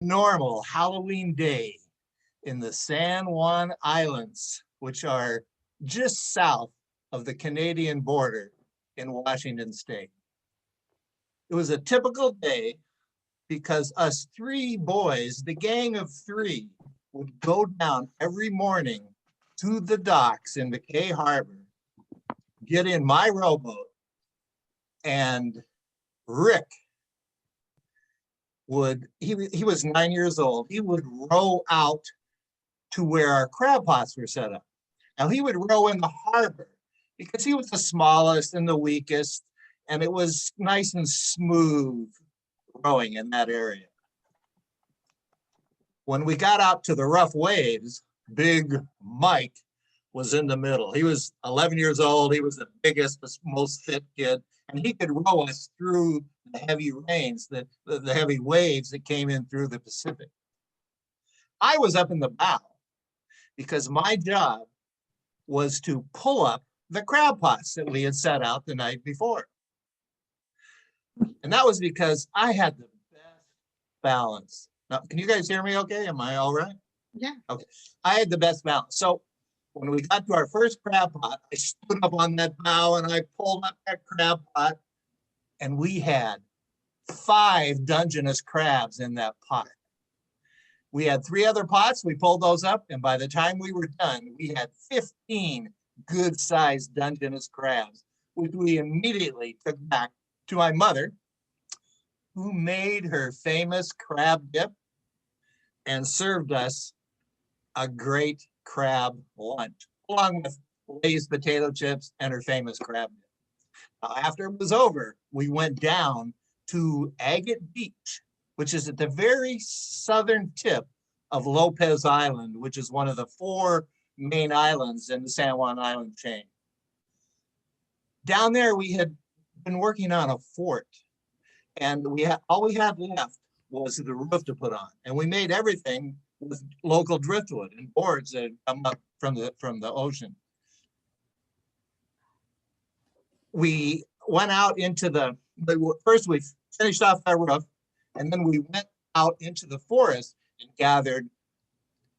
normal Halloween day in the San Juan Islands, which are just south of the Canadian border in Washington State. It was a typical day because us three boys, the gang of three, would go down every morning to the docks in McKay Harbor, get in my rowboat, and Rick he was 9 years old. He would row out to where our crab pots were set up. Now he would row in the harbor because he was the smallest and the weakest, and it was nice and smooth rowing in that area. When we got out to the rough waves, Big Mike was in the middle. He was 11 years old. He was the biggest, most fit kid, and he could row us through the heavy rains, the heavy waves that came in through the Pacific. I was up in the bow because my job was to pull up the crab pots that we had set out the night before. And that was because I had the best balance. Now, can you guys hear me okay? Am I all right? Yeah. Okay. I had the best balance. So when we got to our first crab pot, I stood up on that bow and I pulled up that crab pot, and we had 5 Dungeness crabs in that pot. We had 3 other pots. We pulled those up, and by the time we were done, we had 15 good-sized Dungeness crabs, which we immediately took back to my mother, who made her famous crab dip and served us a great crab lunch, along with Lay's potato chips and her famous crab dip. Now, after it was over, we went down to Agate Beach, which is at the very southern tip of Lopez Island, which is one of the 4 main islands in the San Juan Island chain. Down there, we had been working on a fort, and all we had left was the roof to put on, and we made everything with local driftwood and boards that had come up from the ocean. We went out into first we finished off our roof, and then we went out into the forest and gathered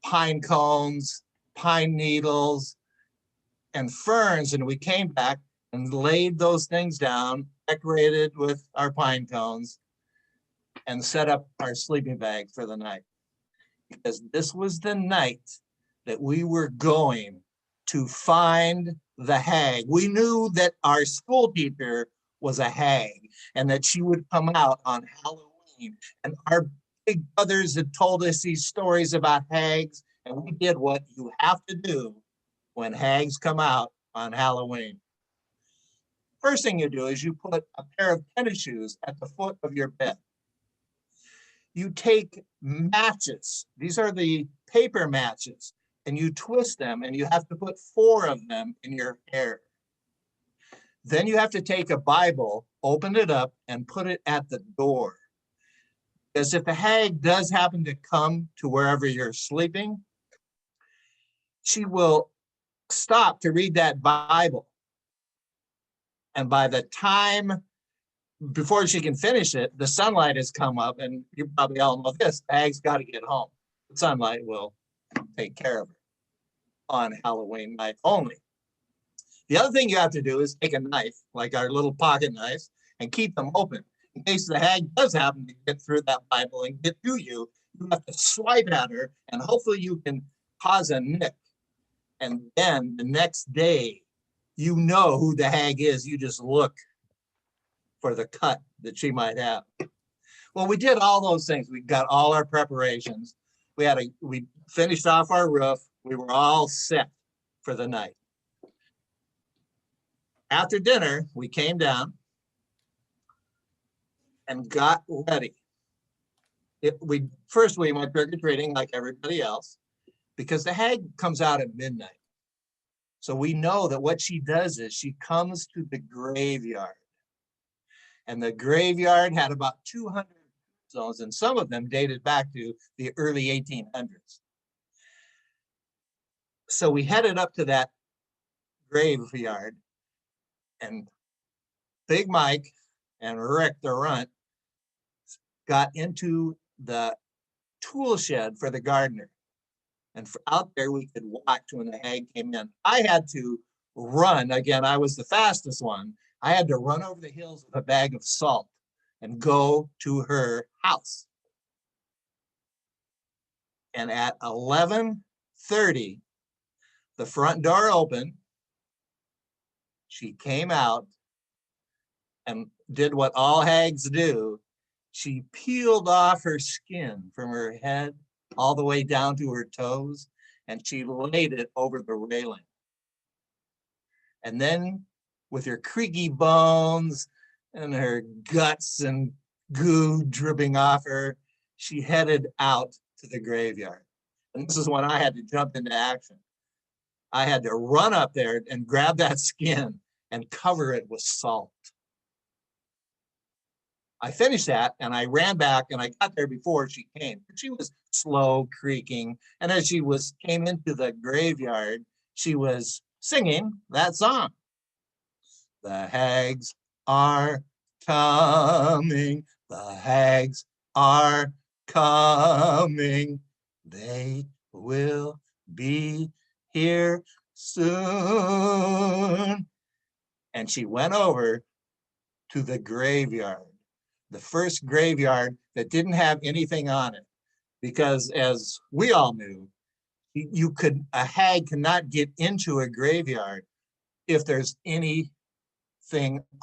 pine cones, pine needles, and ferns, and we came back and laid those things down, decorated with our pine cones, and set up our sleeping bag for the night. Because this was the night that we were going to find the hag. We knew that our school teacher was a hag and that she would come out on Halloween. And our big brothers had told us these stories about hags, and we did what you have to do when hags come out on Halloween. First thing you do is you put a pair of tennis shoes at the foot of your bed. You take matches. These are the paper matches, and you twist them, and you have to put 4 of them in your hair. Then you have to take a Bible, open it up, and put it at the door. Because if the hag does happen to come to wherever you're sleeping, she will stop to read that Bible. And by the time, before she can finish it, the sunlight has come up, and you probably all know this, the hag's got to get home. The sunlight will take care of her on Halloween night only. The other thing you have to do is take a knife, like our little pocket knives, and keep them open. In case the hag does happen to get through that Bible and get to you, you have to swipe at her, and hopefully you can cause a nick. And then the next day, you know who the hag is. You just look for the cut that she might have. Well, we did all those things. We got all our preparations. We finished off our roof. We were all set for the night. After dinner, we came down and got ready. First we went trick-or-treating like everybody else, because the hag comes out at midnight. So we know that what she does is she comes to the graveyard. And the graveyard had about 200 zones, and some of them dated back to the early 1800s. So we headed up to that graveyard, and Big Mike and Rick the runt got into the tool shed for the gardener. And out there we could watch when the hag came in. I had to run. Again, I was the fastest one. I had to run over the hills with a bag of salt and go to her house. And at 11:30, the front door opened. She came out and did what all hags do. She peeled off her skin from her head all the way down to her toes, and she laid it over the railing. And then with her creaky bones and her guts and goo dripping off her, she headed out to the graveyard. And this is when I had to jump into action. I had to run up there and grab that skin and cover it with salt. I finished that and I ran back and I got there before she came. She was slow creaking. And as she came into the graveyard, she was singing that song. The hags are coming. The hags are coming. They will be here soon. And she went over to the graveyard, the first graveyard that didn't have anything on it. Because as we all knew, a hag cannot get into a graveyard if there's anything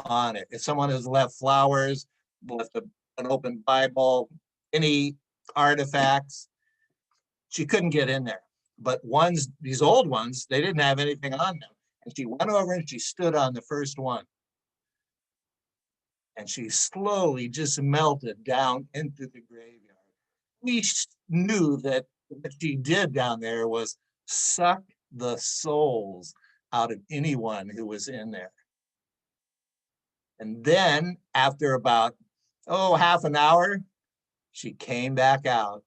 on it. If someone has left flowers, left an open Bible, any artifacts, she couldn't get in there. But these old ones, they didn't have anything on them. And she went over and she stood on the first one. And she slowly just melted down into the graveyard. We knew that what she did down there was suck the souls out of anyone who was in there. And then after about, half an hour, she came back out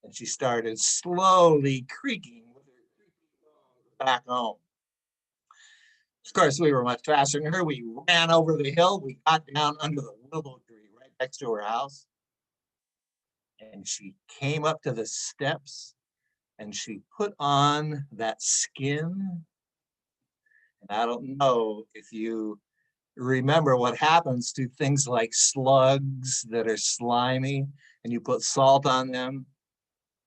and she started slowly creaking with her creaky bones back home. Of course, we were much faster than her. We ran over the hill. We got down under the willow tree right next to her house. And she came up to the steps and she put on that skin. And I don't know if you remember what happens to things like slugs that are slimy and you put salt on them.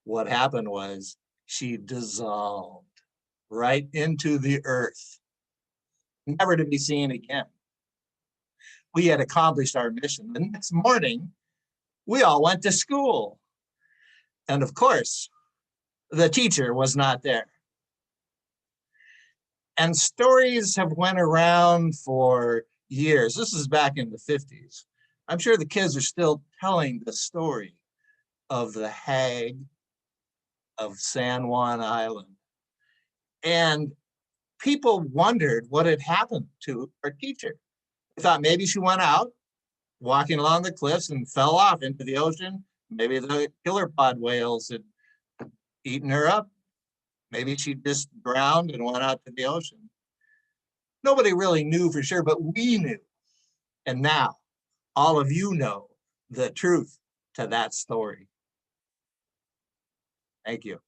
What happened was she dissolved right into the earth, never to be seen again. We had accomplished our mission. The next morning, we all went to school. And of course, the teacher was not there. And stories have went around for years. This is back in the 50s. I'm sure the kids are still telling the story of the hag of San Juan Island. And people wondered what had happened to our teacher. They thought maybe she went out walking along the cliffs and fell off into the ocean. Maybe the killer pod whales had eaten her up. Maybe she just drowned and went out to the ocean. Nobody really knew for sure, but we knew. And now all of you know the truth to that story. Thank you.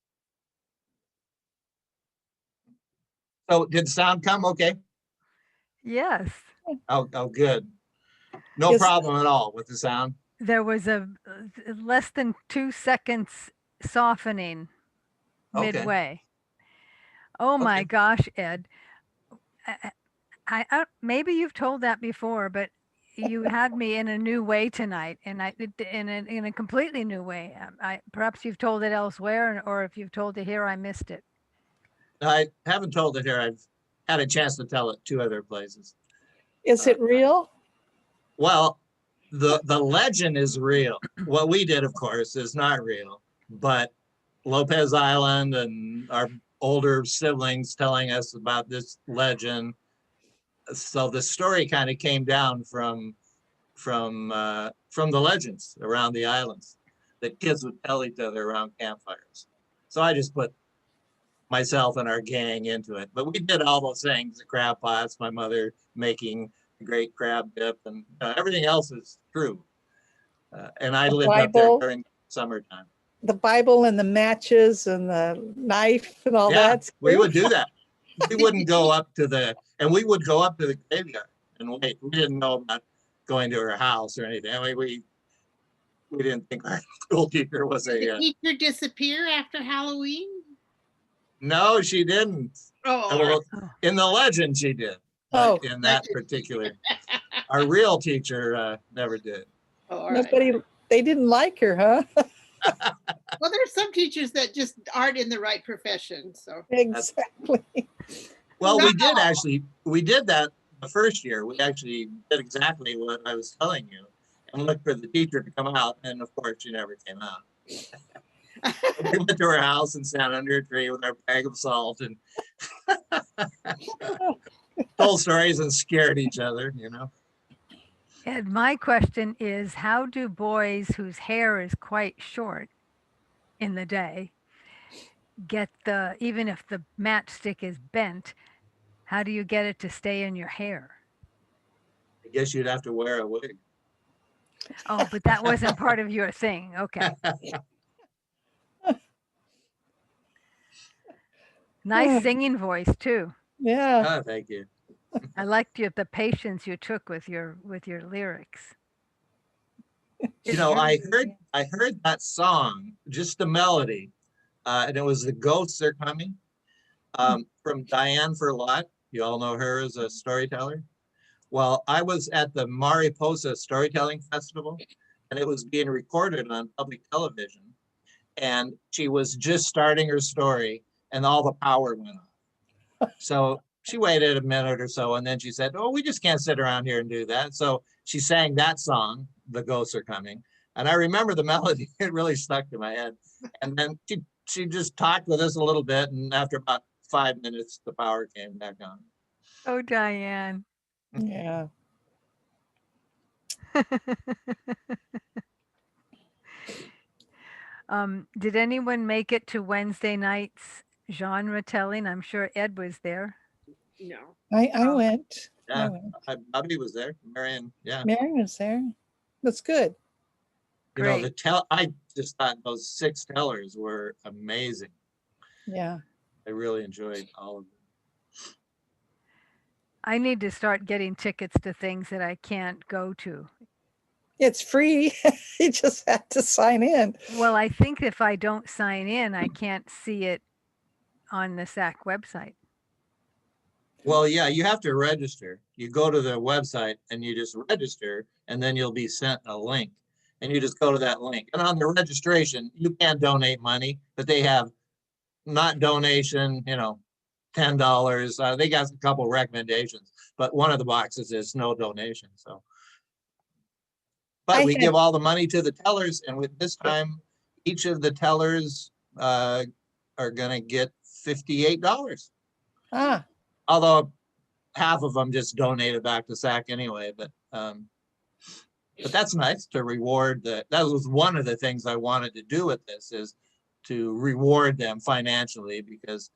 So did the sound come okay? Yes. Oh, good. No Yes. problem at all with the sound. There was a less than 2 seconds softening Okay. midway. Oh my Okay. gosh, Ed. I maybe you've told that before, but you had me in a new way tonight, and in a completely new way. Perhaps you've told it elsewhere, or if you've told it here, I missed it. I haven't told it here. I've had a chance to tell it 2 other places. Is it real? Well, the legend is real. What we did, of course, is not real, but Lopez Island and our older siblings telling us about this legend. So the story kind of came down from the legends around the islands that kids would tell each other around campfires. So I just put myself and our gang into it. But we did all those things, the crab pots, my mother making a great crab dip, and everything else is true. And I lived up there Bible? during summertime. the Bible and the matches and the knife and all Yeah, that? we would do that. We wouldn't go up to we would go up to the graveyard and wait. We didn't know about going to her house or anything. I mean, we didn't think our school teacher was Did the a, teacher disappear after Halloween? no, she didn't. Oh, Well, Oh. in the legend, she did. Oh. But in that particular, our real teacher never did. all right. Nobody, they didn't like her, huh? Well, there's some teachers that just aren't in the right profession. So Exactly. Well, we did No. actually, we did that the first year. We actually did exactly what I was telling you and looked for the teacher to come out. And of course, she never came out. We went to her house and sat under a tree with our bag of salt and told stories and scared each other, you know? And my question is, how do boys whose hair is quite short in the day get even if the matchstick is bent, how do you get it to stay in your hair? I guess you'd have to wear a wig. Oh, but that wasn't part of your thing. Okay. Nice singing voice too. Yeah. Oh, thank you. I liked the patience you took with your lyrics. You know, I heard that song, just the melody, and it was The Ghosts Are Coming, from Diane Ferlot. You all know her as a storyteller. Well, I was at the Mariposa Storytelling Festival, and it was being recorded on public television. And she was just starting her story, and all the power went off. So she waited a minute or so, and then she said, "Oh, we just can't sit around here and do that." So she sang that song, "The Ghosts Are Coming," and I remember the melody. It really stuck to my head. And then she just talked with us a little bit, and after about 5 minutes, the power came back on. Oh, Diane. Yeah. Did anyone make it to Wednesday night's genre telling? I'm sure Ed was there. no. I went. I Yeah, went. Bobby was there, Marion, yeah. Mary was there. That's good. You know, Great. I just thought those 6 tellers were amazing. Yeah. I really enjoyed all of them. I need to start getting tickets to things that I can't go to. It's free. You just have to sign in. Well, I think if I don't sign in, I can't see it on the SAC website. Well, yeah, you have to register. You go to the website and you just register, and then you'll be sent a link. And you just go to that link. And on the registration, you can donate money, but they have not donation, you know, $10. They got a couple recommendations, but one of the boxes is no donation. So, but we give all the money to the tellers, and with this time, each of the tellers are going to get $58. Ah, Although half of them just donated back to SAC anyway, but that's nice to reward that was one of the things I wanted to do with this, is to reward them financially, because,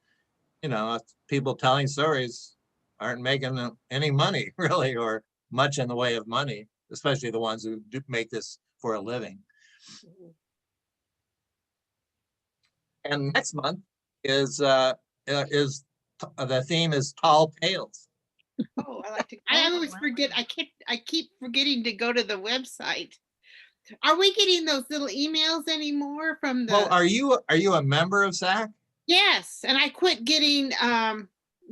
you know, people telling stories aren't making any money really, or much in the way of money, especially the ones who do make this for a living. And next month is the theme is Tall Tales. Oh, I like to. I Oh, always wow. forget. I keep forgetting to go to the website. Are we getting those little emails anymore from the? Well, are you a member of SAC? Yes, and I quit getting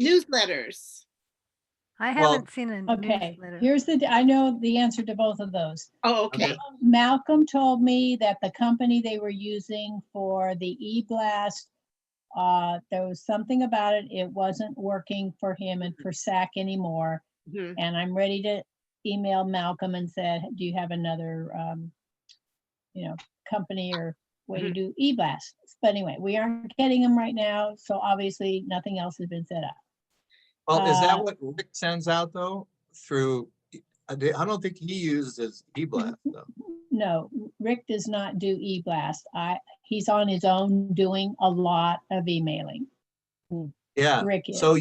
newsletters. I Well, haven't seen a Okay, newsletter. here's I know the answer to both of those. Oh, okay. Okay. Malcolm told me that the company they were using for the e-blast, there was something about it. It wasn't working for him and for SAC anymore. Mhm. And I'm ready to email Malcolm and said, do you have another, company or way to do e-blast? But anyway, we aren't getting them right now. So obviously nothing else has been set up. Well, is that what Rick sends out though? Through, I don't think he uses eBlast though. No, Rick does not do e-blast. He's on his own doing a lot of emailing. Yeah. Rick is. So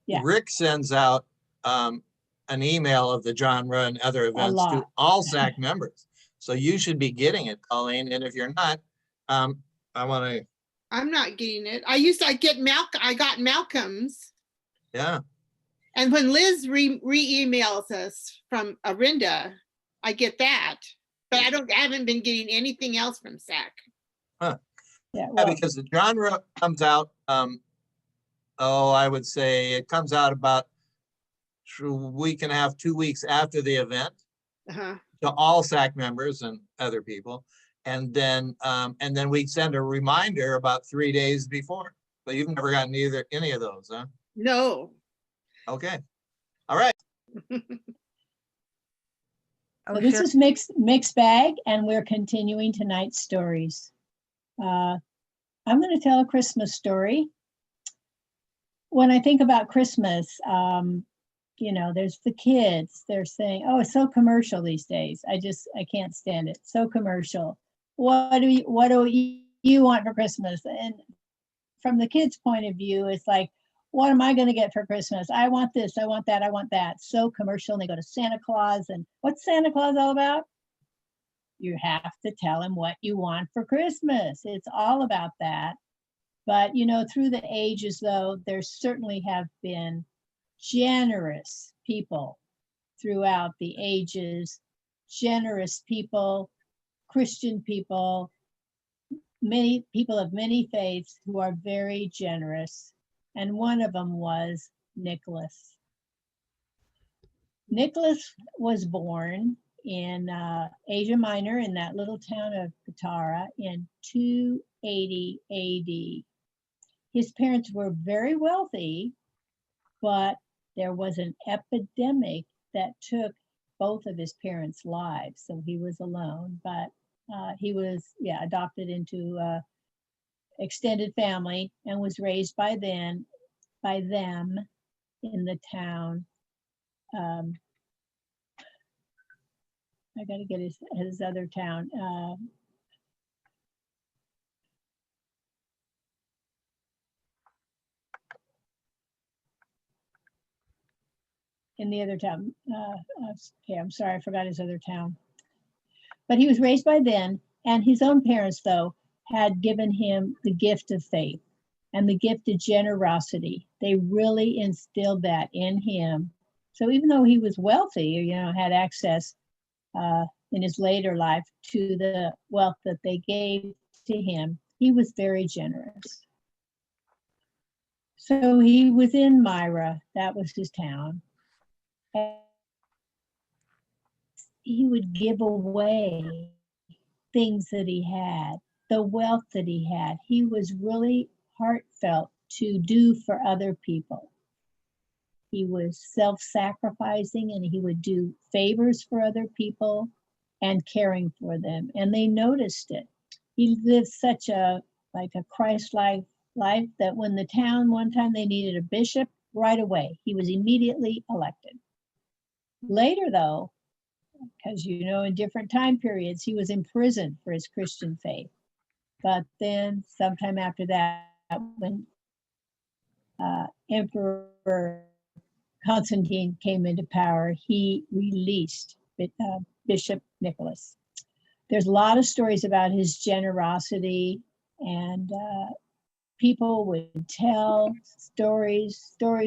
Yeah. Rick sends out an email of the genre and other events to lot. all SAC members. So you should be getting it, Colleen. And if you're not, I want to, I'm not getting it. I got Malcolm's. yeah, And when Liz re-emails us from Arinda, I get that. But I haven't been getting anything else from SAC. Yeah, yeah, well, because the genre comes out, I would say it comes out about a week and a half, 2 weeks after the event Uh-huh. to all SAC members and other people. And then we send a reminder about 3 days before. But you've never gotten any of those, huh? No. Okay. All right. Oh, so this sure. is mixed bag, and we're continuing tonight's stories. I'm going to tell a Christmas story. When I think about Christmas, there's the kids. They're saying, "Oh, it's so commercial these days. I can't stand it. So commercial. What do you want for Christmas?" And from the kids' point of view, it's like, what am I going to get for Christmas? I want this, I want that, I want that. So commercial. And they go to Santa Claus. And what's Santa Claus all about? You have to tell him what you want for Christmas. It's all about that. But, through the ages, though, there certainly have been generous people throughout the ages, generous people, Christian people, many people of many faiths who are very generous. And one of them was Nicholas. Nicholas was born in Asia Minor in that little town of Patara in 280 AD. His parents were very wealthy, but there was an epidemic that took both of his parents' lives. So he was alone, but he was adopted into extended family and was raised by them in the town. I got to get his other town. In the other town. Okay, I'm sorry, I forgot his other town. But he was raised by them, and his own parents, though, had given him the gift of faith and the gift of generosity. They really instilled that in him. So even though he was wealthy, had access in his later life to the wealth that they gave to him, he was very generous. So he was in Myra, that was his town. And he would give away things that he had, the wealth that he had. He was really heartfelt to do for other people. He was self-sacrificing, and he would do favors for other people and caring for them. And they noticed it. He lived such a Christ-like life that when the town one time they needed a bishop, right away, he was immediately elected. Later, though, because in different time periods, he was imprisoned for his Christian faith. But then sometime after that, when Emperor Constantine came into power, he released Bishop Nicholas. There's a lot of stories about his generosity, and people would tell stories, go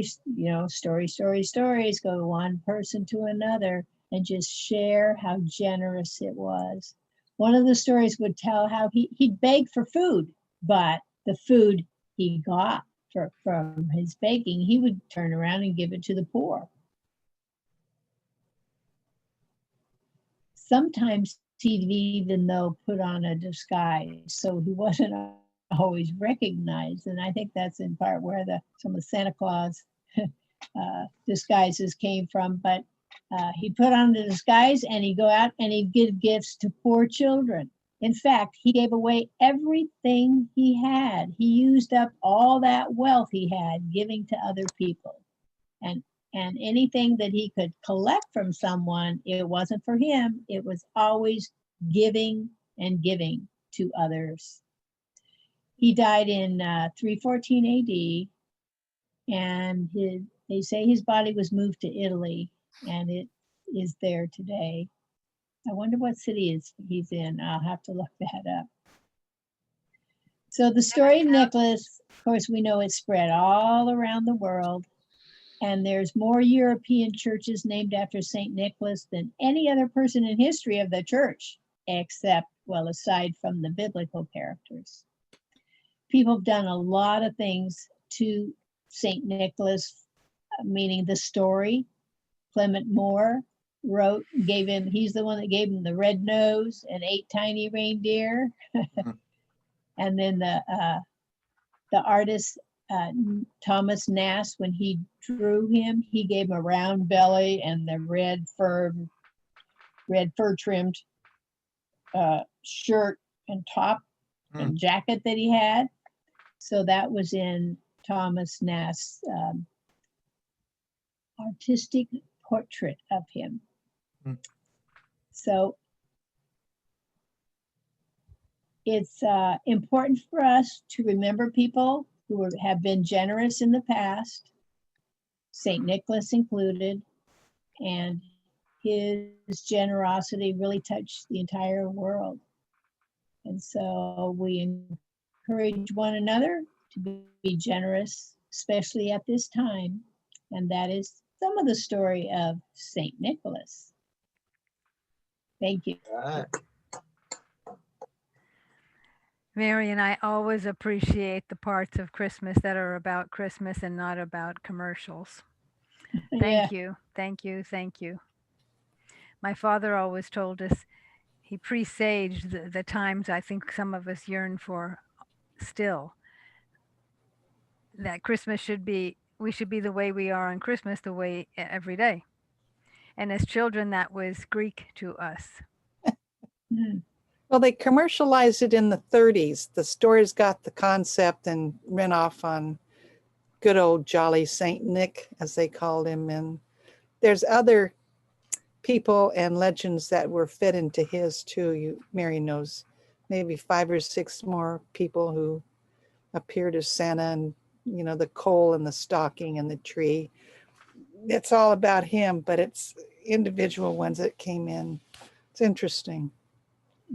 one person to another and just share how generous it was. One of the stories would tell how he'd beg for food, but the food he got from his begging, he would turn around and give it to the poor. Sometimes he'd even though put on a disguise, so he wasn't always recognized. And I think that's in part where some of Santa Claus disguises came from. But he'd put on the disguise and he'd go out and he'd give gifts to poor children. In fact, he gave away everything he had. He used up all that wealth he had giving to other people. And anything that he could collect from someone, it wasn't for him. It was always giving and giving to others. He died in 314 AD, and they say his body was moved to Italy, and it is there today. I wonder what city he's in. I'll have to look that up. So the story of Nicholas, of course, we know it's spread all around the world. And there's more European churches named after St. Nicholas than any other person in history of the church, except, well, aside from the biblical characters. People have done a lot of things to St. Nicholas, meaning the story. Clement Moore he's the one that gave him the red nose and 8 tiny reindeer. And then the artist, Thomas Nast, when he drew him, he gave him a round belly and the red fur trimmed shirt and top and jacket that he had. So that was in Thomas Nast's artistic portrait of him. So it's important for us to remember people who have been generous in the past, St. Nicholas included, and his generosity really touched the entire world. And so we encourage one another to be generous, especially at this time. And that is some of the story of St. Nicholas. Thank you. All right. Mary and I always appreciate the parts of Christmas that are about Christmas and not about commercials. Thank you. Thank you. Thank you. My father always told us, he presaged the times I think some of us yearn for still, that Christmas we should be the way we are on Christmas, the way every day. And as children, that was Greek to us. Well, they commercialized it in the 30s. The stores got the concept and ran off on good old jolly Saint Nick, as they called him. And there's other people and legends that were fit into his too. Mary knows maybe 5 or 6 more people who appeared as Santa, and the coal and the stocking and the tree. It's all about him, but it's individual ones that came in. It's interesting.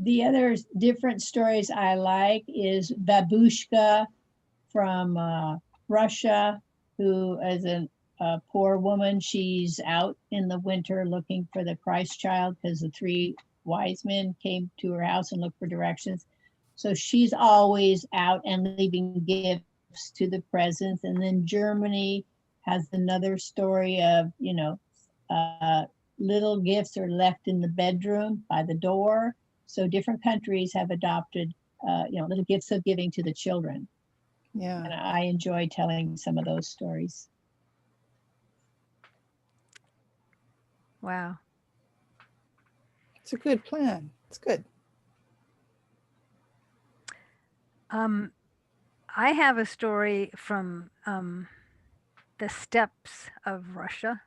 The other different stories I like is Babushka from Russia, who is a poor woman. She's out in the winter looking for the Christ child because the 3 wise men came to her house and looked for directions. So she's always out and leaving gifts to the presents. And then Germany has another story of, little gifts are left in the bedroom by the door. So different countries have adopted, little gifts of giving to the children. Yeah. And I enjoy telling some of those stories. Wow. It's a good plan. It's good. I have a story from the steppes of Russia.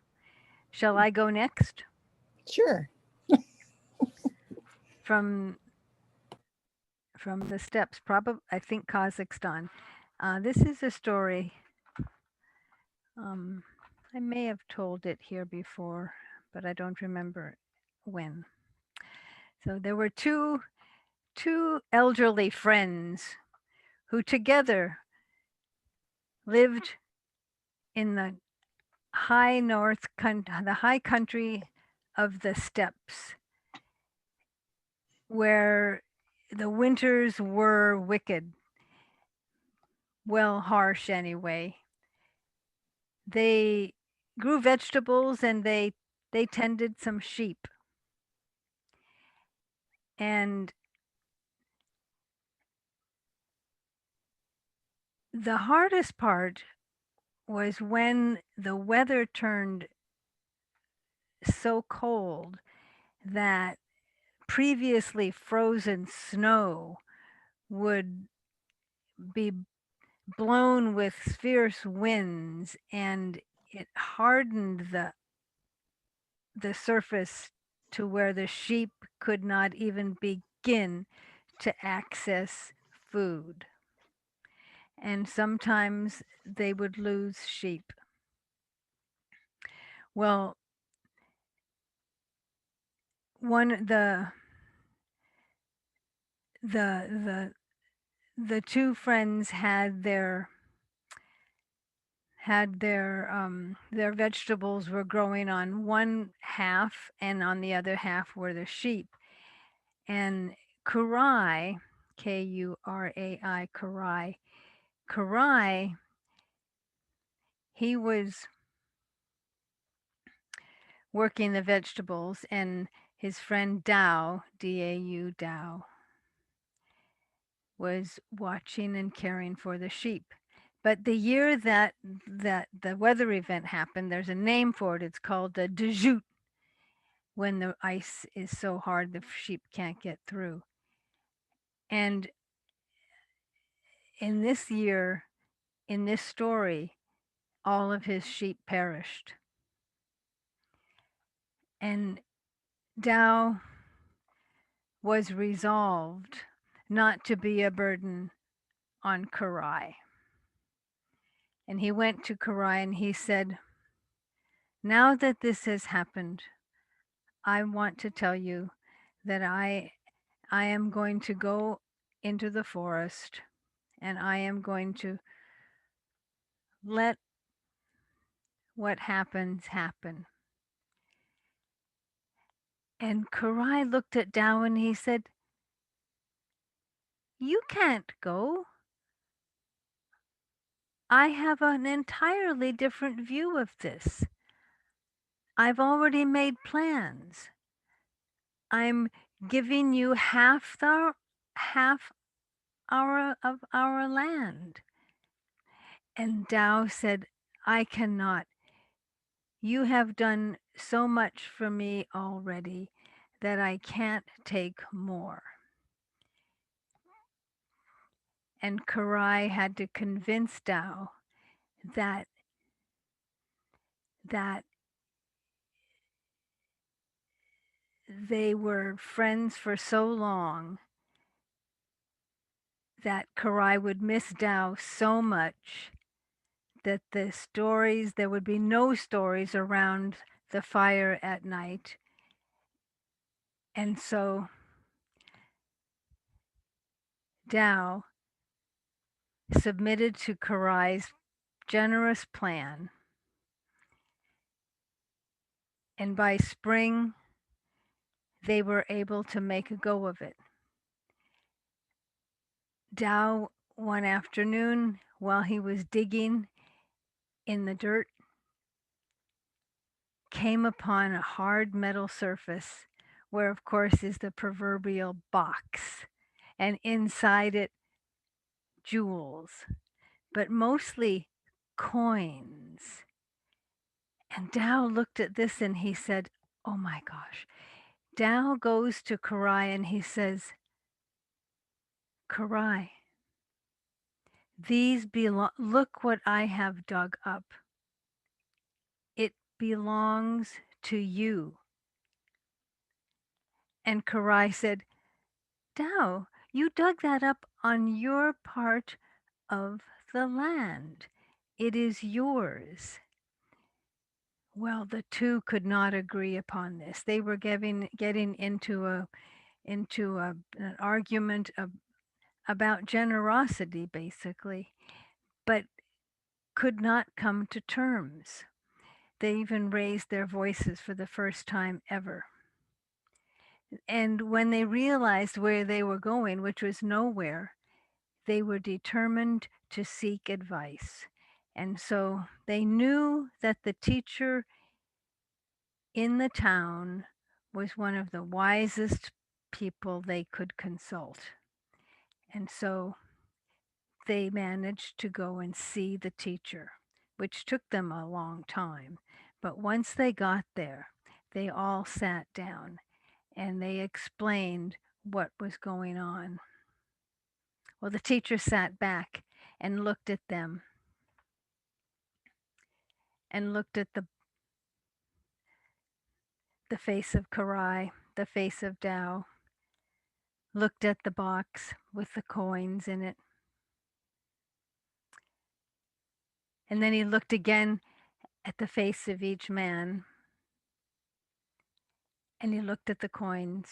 Shall I go next? Sure. From the steppes, probably, I think Kazakhstan. This is a story. I may have told it here before, but I don't remember when. So there were two elderly friends who together lived in the the high country of the steppes, where the winters were wicked, well, harsh anyway. They grew vegetables and they tended some sheep. And the hardest part was when the weather turned so cold that previously frozen snow would be blown with fierce winds, and it hardened the surface to where the sheep could not even begin to access food. And sometimes they would lose sheep. Well, the the two friends their vegetables were growing on one half, and on the other half were the sheep. And Kurai, Kurai, Kurai, he was working the vegetables, and his friend Dao, D-A-U, Dao, was watching and caring for the sheep. But the year that the weather event happened, there's a name for it. It's called the dejout, when the ice is so hard the sheep can't get through. And in this year, in this story, all of his sheep perished. And Tao was resolved not to be a burden on Karai. And he went to Karai and he said, now that this has happened, I want to tell you that I am going to go into the forest, and I am going to let what happens happen. And Karai looked at Tao and he said, you can't go. I have an entirely different view of this. I've already made plans. I'm giving you half of our land. And Tao said, I cannot. You have done so much for me already that I can't take more. And Karai had to convince Tao that they were friends for so long that Karai would miss Tao so much that there would be no stories around the fire at night. And so Tao submitted to Karai's generous plan. And by spring, they were able to make a go of it. Tao, one afternoon, while he was digging in the dirt, came upon a hard metal surface where, of course, is the proverbial box, and inside it, jewels, but mostly coins. And Tao looked at this and he said, oh my gosh. Tao goes to Karai and he says, Karai, look what I have dug up. It belongs to you. And Karai said, Tao, you dug that up on your part of the land. It is yours. Well, the two could not agree upon this. They were getting into an argument about generosity, basically, but could not come to terms. They even raised their voices for the first time ever. And when they realized where they were going, which was nowhere, they were determined to seek advice. And so they knew that the teacher in the town was one of the wisest people they could consult. And so they managed to go and see the teacher, which took them a long time. But once they got there, they all sat down and they explained what was going on. Well, the teacher sat back and looked at them and looked at the face of Karai, the face of Tao, looked at the box with the coins in it. And then he looked again at the face of each man, and he looked at the coins,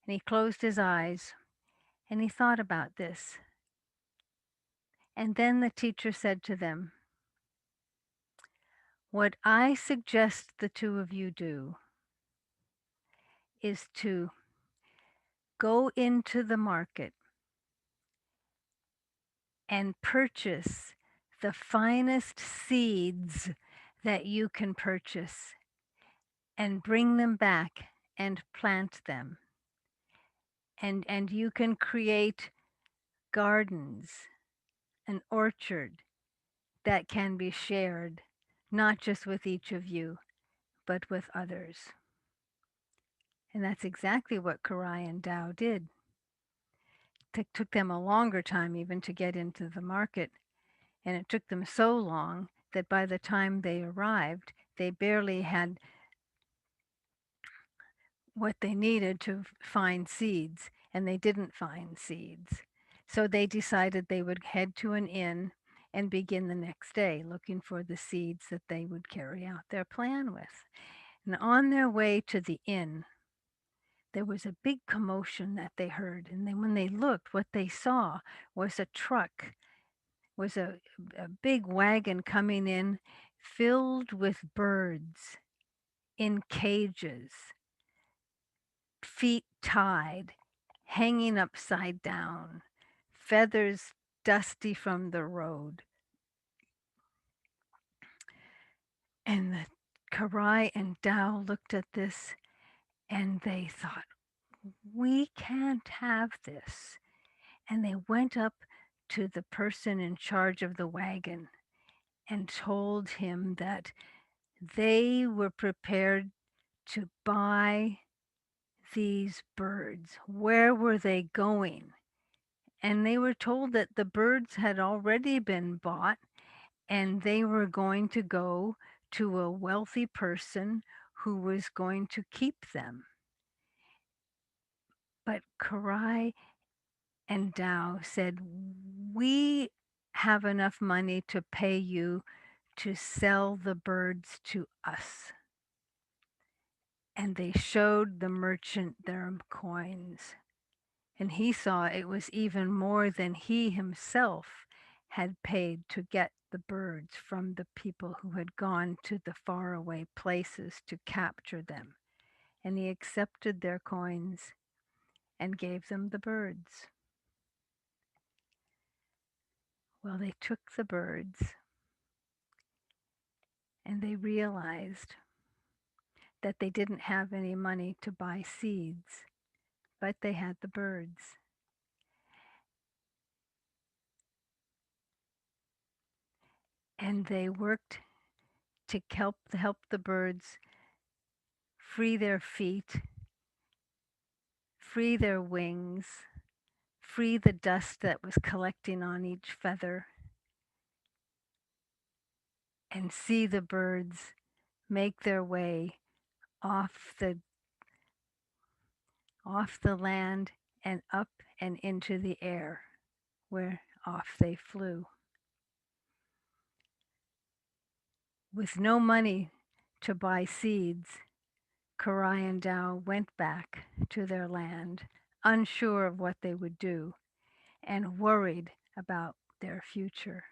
and he closed his eyes, And he thought about this. And then the teacher said to them, "What I suggest the two of you do is to go into the market and purchase the finest seeds that you can purchase and bring them back and plant them. And you can create gardens, an orchard that can be shared, not just with each of you, but with others." And that's exactly what Karai and Tao did. It took them a longer time even to get into the market. And it took them so long that by the time they arrived, they barely had what they needed to find seeds, and they didn't find seeds. So they decided they would head to an inn and begin the next day looking for the seeds that they would carry out their plan with. And on their way to the inn, there was a big commotion that they heard. And then when they looked, what they saw was a truck, was a big wagon coming in filled with birds in cages, feet tied, hanging upside down, feathers dusty from the road. And the Karai and Tao looked at this and they thought, "We can't have this." And they went up to the person in charge of the wagon and told him that they were prepared to buy these birds. Where were they going? And they were told that the birds had already been bought and they were going to go to a wealthy person who was going to keep them. But Karai and Tao said, "We have enough money to pay you to sell the birds to us." And they showed the merchant their coins. And he saw it was even more than he himself had paid to get the birds from the people who had gone to the faraway places to capture them. And he accepted their coins and gave them the birds. Well, they took the birds and they realized that they didn't have any money to buy seeds, but they had the birds. And they worked to help the birds free their feet, free their wings, free the dust that was collecting on each feather, and see the birds make their way off the land and up and into the air, where off they flew. With no money to buy seeds, Karai and Tao went back to their land, unsure of what they would do and worried about their future.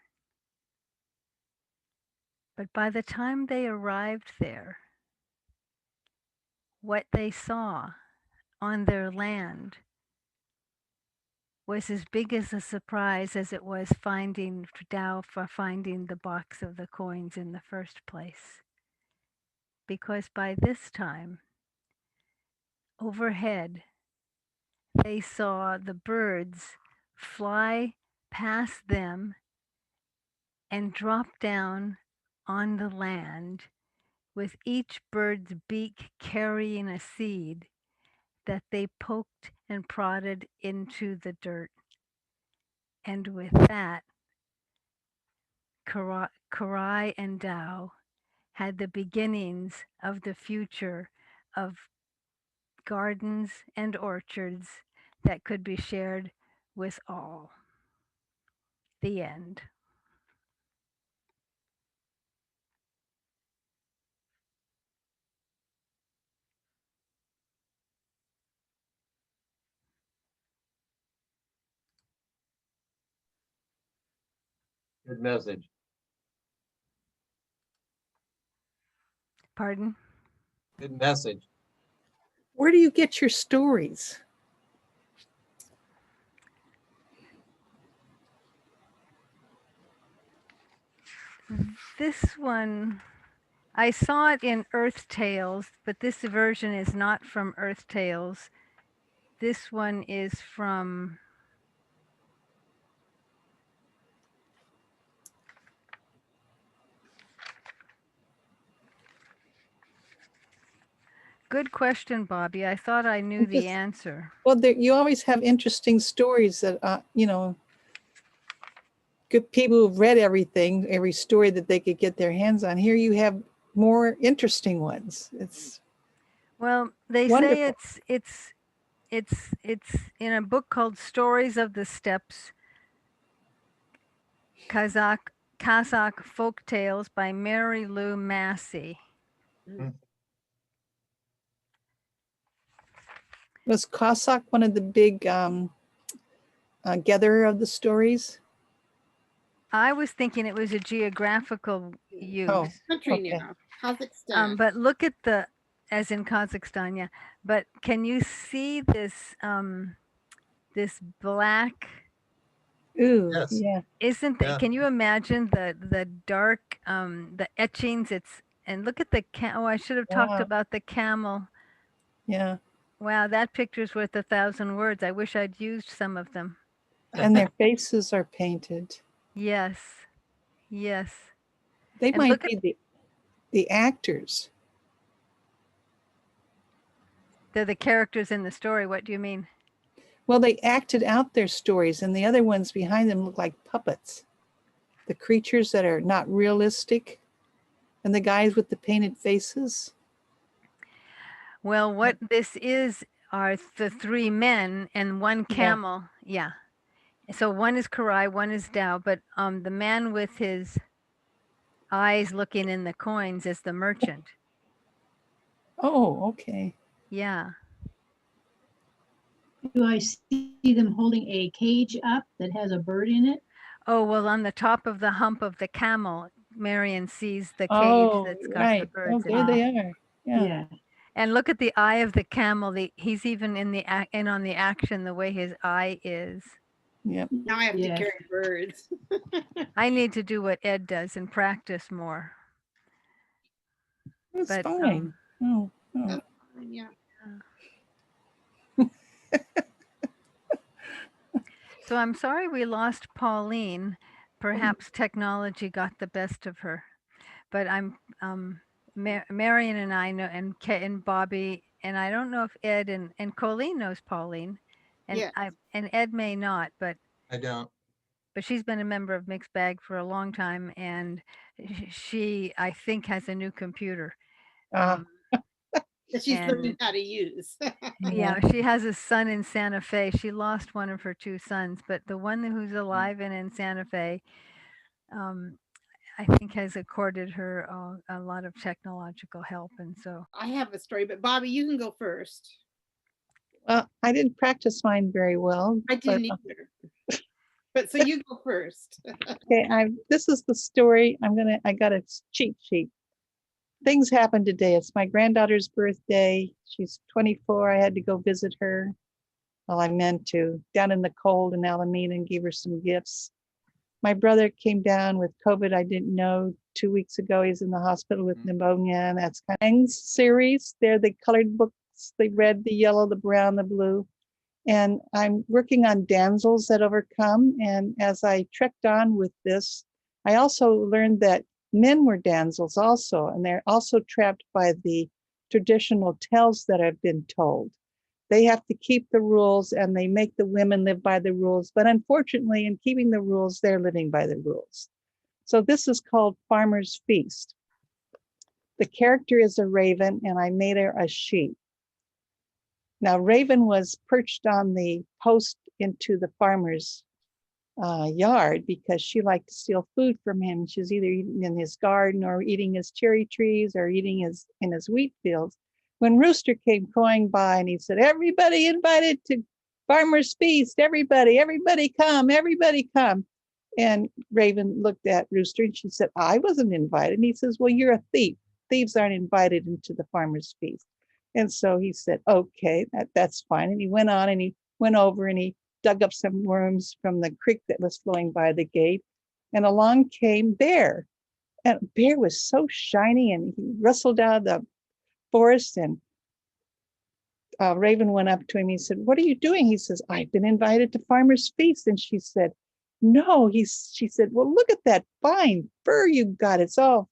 But by the time they arrived there, what they saw on their land was as big as a surprise as it was finding Tao for finding the box of the coins in the first place. Because by this time, overhead, they saw the birds fly past them and drop down on the land, with each bird's beak carrying a seed that they poked and prodded into the dirt. And with that, Karai and Tao had the beginnings of the future of gardens and orchards that could be shared with all. The end. Good message. Pardon? Good message. Where do you get your stories? This one, I saw it in Earth Tales, but this version is not from Earth Tales. This one is from, good question, Bobby. I thought I knew the answer. Well, you always have interesting stories that, good people who've read everything, every story that they could get their hands on. Here you have more interesting ones. It's Well, they wonderful. say it's in a book called Stories of the Steppes, Kazakh Folk Tales by Mary Lou Massey. Was Cossack one of the big gatherer of the stories? I was thinking it was a geographical use. Oh, Country okay. now, Kazakhstan. But look at the, as in Kazakhstan, yeah. But can you see this, this black, Ooh, Yes. yeah. isn't Yeah. that, can you imagine the dark, the etchings? And look at the, oh, I should have talked Wow. about the camel. Yeah. Wow, that picture's worth 1,000 words. I wish I'd used some of them. And their faces are painted. Yes, yes. They And might look at, be the actors. they're the characters in the story. What do you mean? Well, they acted out their stories, and the other ones behind them look like puppets. The creatures that are not realistic, and the guys with the painted faces. Well, what this is are the three men and one Yeah. camel. Yeah. So one is Karai, one is Dao, but the man with his eyes looking in the coins is the merchant. Oh, okay. Yeah. Do I see them holding a cage up that has a bird in it? Oh, well, on the top of the hump of the camel, Marion sees the cage Oh, that's got the right. birds Oh, in there it. they are. Yeah. Yeah. And look at the eye of the camel. He's even in and on the action, the way his eye is. Yep. Now I have to Yes. carry birds. I need to do what Ed does and practice more. That's But, fine. Oh, oh. That's fine, yeah. So I'm sorry we lost Pauline. Perhaps technology got the best of her. But I'm Marion and I know, and Bobby, and I don't know if Ed and Colleen knows Pauline, and Yes. and Ed may not, but I don't. she's been a member of Mixed Bag for a long time, and she, I think, has a new computer. Ah, That she's And learning how to use. yeah, she has a son in Santa Fe. She lost one of her two sons, but the one who's alive and in Santa Fe, I think has accorded her a lot of technological help. And so, I have a story, but Bobby, you can go first. well, I didn't practice mine very well. I but, didn't either. But so you go first. okay, this is the story. I got a cheat sheet. Things happened today. It's my granddaughter's birthday. She's 24. I had to go visit her. Well, I meant to, down in the cold in Alameda, and give her some gifts. My brother came down with COVID. I didn't know 2 weeks ago. He's in the hospital with pneumonia, and that's kind of things series. They're the colored books, the red, the yellow, the brown, the blue. And I'm working on damsels that overcome. And as I trekked on with this, I also learned that men were damsels also, and they're also trapped by the traditional tales that have been told. They have to keep the rules, and they make the women live by the rules. But unfortunately, in keeping the rules, they're living by the rules. So this is called Farmer's Feast. The character is a raven, and I made her a sheep. Now, Raven was perched on the post into the farmer's yard because she liked to steal food from him. She's either eating in his garden or eating his cherry trees or eating in his wheat fields. When Rooster came crowing by and he said, "Everybody invited to Farmer's Feast, everybody come, everybody come." And Raven looked at Rooster and she said, I wasn't invited. And he says, well, you're a thief. Thieves aren't invited into the farmer's feast. And so he said, okay, that's fine. And he went on and he went over and he dug up some worms from the creek that was flowing by the gate. And along came Bear. And Bear was so shiny and he rustled out of the forest. And Raven went up to him. He said, what are you doing? He says, I've been invited to Farmer's Feast. And she said, no. She said, well, look at that fine fur you got. It's all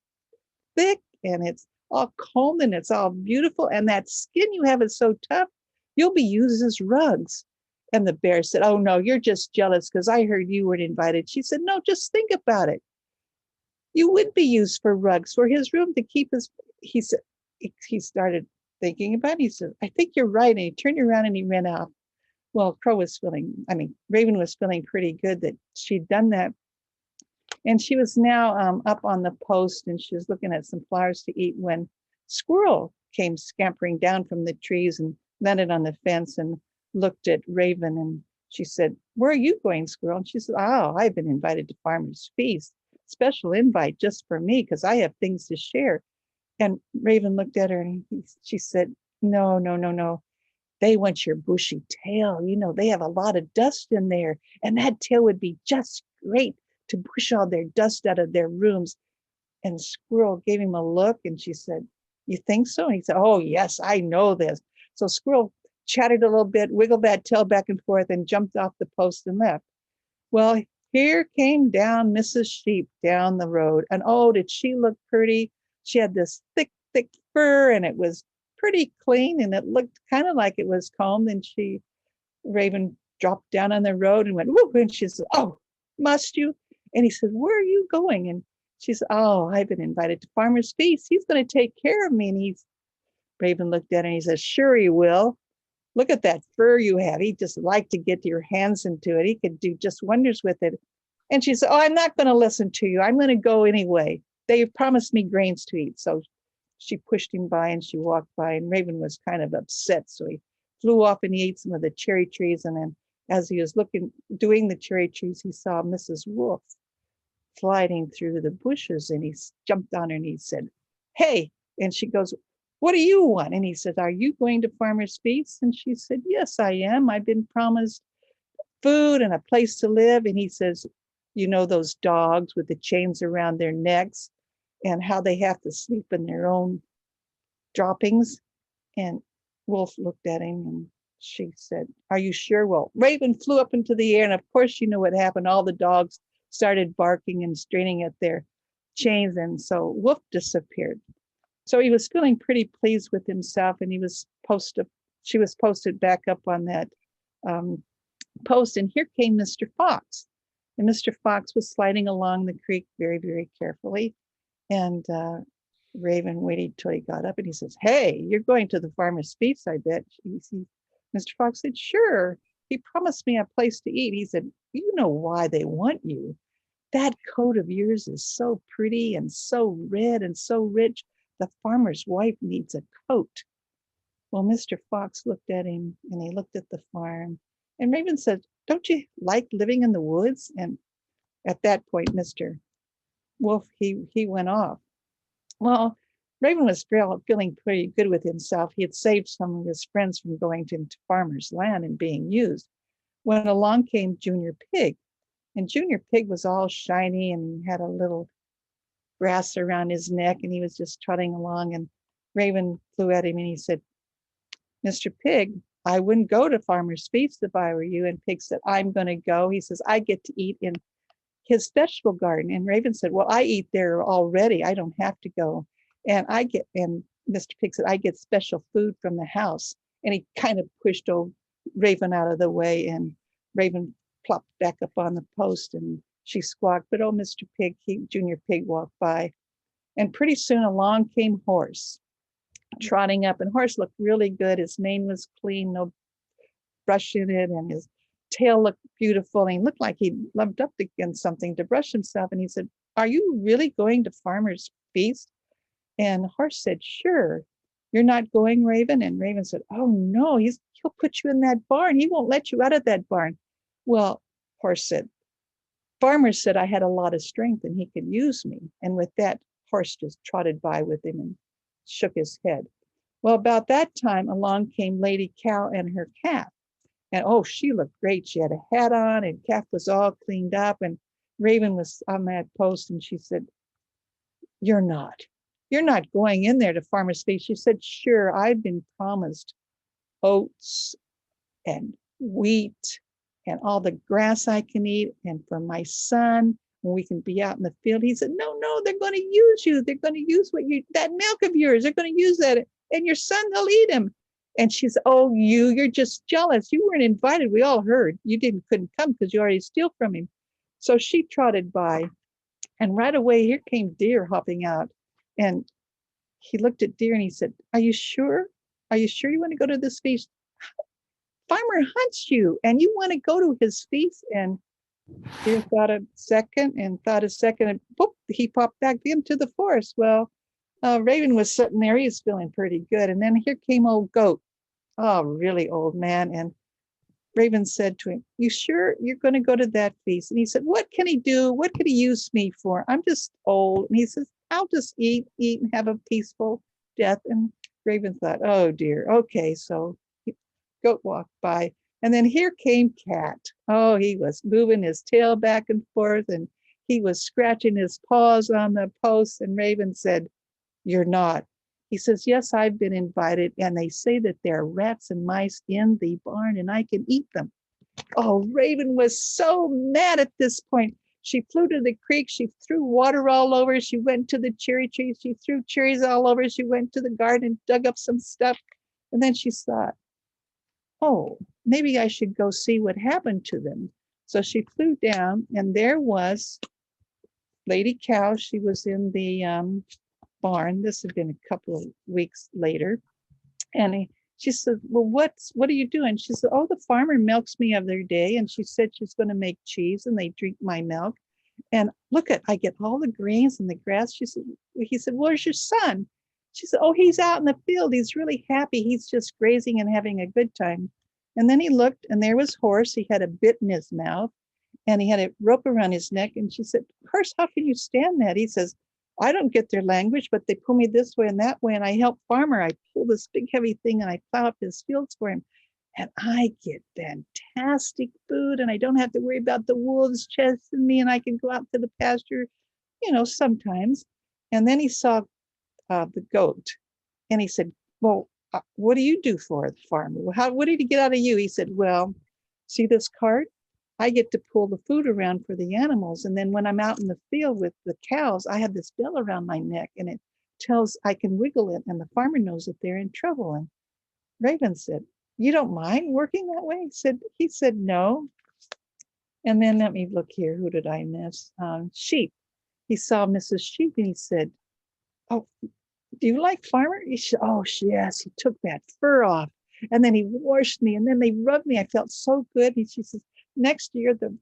thick and it's all combed and it's all beautiful. And that skin you have is so tough, you'll be used as rugs. And the bear said, oh no, you're just jealous because I heard you weren't invited. She said, no, just think about it. You would be used for rugs for his room to keep his, he said, he started thinking about it. He said, I think you're right. And he turned around and he ran out. Well, Raven was feeling pretty good that she'd done that. And she was now up on the post and she was looking at some flowers to eat when Squirrel came scampering down from the trees and landed on the fence and looked at Raven. And she said, where are you going, Squirrel? And she said, oh, I've been invited to Farmer's Feast. Special invite just for me because I have things to share. And Raven looked at her and she said, no, no, no, no. They want your bushy tail. You know, they have a lot of dust in there. And that tail would be just great to push all their dust out of their rooms. And Squirrel gave him a look and she said, you think so? And he said, oh, yes, I know this. So Squirrel chattered a little bit, wiggled that tail back and forth and jumped off the post and left. Well, here came down Mrs. Sheep down the road. And oh, did she look pretty? She had this thick, thick fur and it was pretty clean and it looked kind of like it was combed. And Raven dropped down on the road and went, whoop, and she said, oh, must you? And he said, where are you going? And she said, oh, I've been invited to Farmer's Feast. He's going to take care of me. And Raven looked at her and he said, sure he will. Look at that fur you have. He'd just like to get your hands into it. He could do just wonders with it. And she said, oh, I'm not going to listen to you. I'm going to go anyway. They promised me grains to eat. So she pushed him by and she walked by and Raven was kind of upset. So he flew off and he ate some of the cherry trees. And then as he was doing the cherry trees, he saw Mrs. Wolf sliding through the bushes and he jumped on her and he said, hey, and she goes, what do you want? And he said, are you going to Farmer's Feast? And she said, yes, I am. I've been promised food and a place to live. And he says, you know, those dogs with the chains around their necks and how they have to sleep in their own droppings. And Wolf looked at him and she said, are you sure? Well, Raven flew up into the air and of course you know what happened. All the dogs started barking and straining at their chains. And so Wolf disappeared. So he was feeling pretty pleased with himself and she was posted back up on that post. And here came Mr. Fox. And Mr. Fox was sliding along the creek very, very carefully. And Raven waited till he got up and he says, hey, you're going to the Farmer's Feast, I bet. Mr. Fox said, sure. He promised me a place to eat. He said, you know why they want you. That coat of yours is so pretty and so red and so rich. The farmer's wife needs a coat. Well, Mr. Fox looked at him and he looked at the farm. And Raven said, don't you like living in the woods? And at that point, Mr. Wolf, he went off. Well, Raven was feeling pretty good with himself. He had saved some of his friends from going into farmer's land and being used. When along came Junior Pig. And Junior Pig was all shiny and he had a little grass around his neck and he was just trotting along. And Raven flew at him and he said, Mr. Pig, I wouldn't go to Farmer's Feast if I were you. And Pig said, I'm going to go. He says, I get to eat in his vegetable garden. And Raven said, well, I eat there already. I don't have to go. And Mr. Pig said, I get special food from the house. And he kind of pushed old Raven out of the way and Raven plopped back up on the post and she squawked, but oh, Mr. Pig, Junior Pig walked by. And pretty soon along came Horse, trotting up. And Horse looked really good. His mane was clean, no brush in it. And his tail looked beautiful. And he looked like he lumped up against something to brush himself. And he said, are you really going to Farmer's Feast? And Horse said, sure. You're not going, Raven? And Raven said, oh no, he'll put you in that barn. He won't let you out of that barn. Well, Horse said, farmer said I had a lot of strength and he could use me. And with that, horse just trotted by with him and shook his head. Well, about that time, along came Lady Cow and her calf. And oh, she looked great. She had a hat on and calf was all cleaned up. And Raven was on that post and she said, you're not going in there to Farmer's Feast. She said, sure, I've been promised oats and wheat and all the grass I can eat. And for my son, when we can be out in the field, he said, no, they're going to use you. They're going to use that milk of yours. They're going to use that. And your son, they'll eat him. And she said, oh, you're just jealous. You weren't invited. We all heard. You couldn't come because you already steal from him. So she trotted by. And right away, here came Deer hopping out. And he looked at Deer and he said, are you sure? Are you sure you want to go to this feast? Farmer hunts you and you want to go to his feast? And Deer thought a second and boop, he popped back into the forest. Well, Raven was sitting there. He was feeling pretty good. And then here came old Goat. Oh, really old man. And Raven said to him, you sure you're going to go to that feast? And he said, what can he do? What could he use me for? I'm just old. And he says, I'll just eat and have a peaceful death. And Raven thought, oh dear. Okay. So Goat walked by. And then here came Cat. Oh, he was moving his tail back and forth and he was scratching his paws on the post. And Raven said, you're not. He says, yes, I've been invited. And they say that there are rats and mice in the barn and I can eat them. Oh, Raven was so mad at this point. She flew to the creek. She threw water all over. She went to the cherry trees. She threw cherries all over. She went to the garden and dug up some stuff. And then she thought, oh, maybe I should go see what happened to them. So she flew down and there was Lady Cow. She was in the barn. This had been a couple of weeks later. And she said, well, what are you doing? She said, oh, the farmer milks me every day. And she said she's going to make cheese and they drink my milk. And look I get all the greens and the grass. He said, where's your son? She said, oh, he's out in the field. He's really happy. He's just grazing and having a good time. And then he looked and there was Horse. He had a bit in his mouth and he had a rope around his neck. And she said, Horse, how can you stand that? He says, I don't get their language, but they pull me this way and that way. And I help Farmer. I pull this big heavy thing and I plow up his fields for him. And I get fantastic food and I don't have to worry about the wolves chasing me and I can go out to the pasture, sometimes. And then he saw the Goat and he said, well, what do you do for the farmer? What did he get out of you? He said, well, see this cart? I get to pull the food around for the animals. And then when I'm out in the field with the cows, I have this bell around my neck and it tells I can wiggle it and the farmer knows that they're in trouble. And Raven said, you don't mind working that way? He said, no. And then let me look here. Who did I miss? Sheep. He saw Mrs. Sheep and he said, oh, do you like Farmer? He said, oh, yes. He took that fur off and then he washed me and then they rubbed me. I felt so good. And she says, next year, the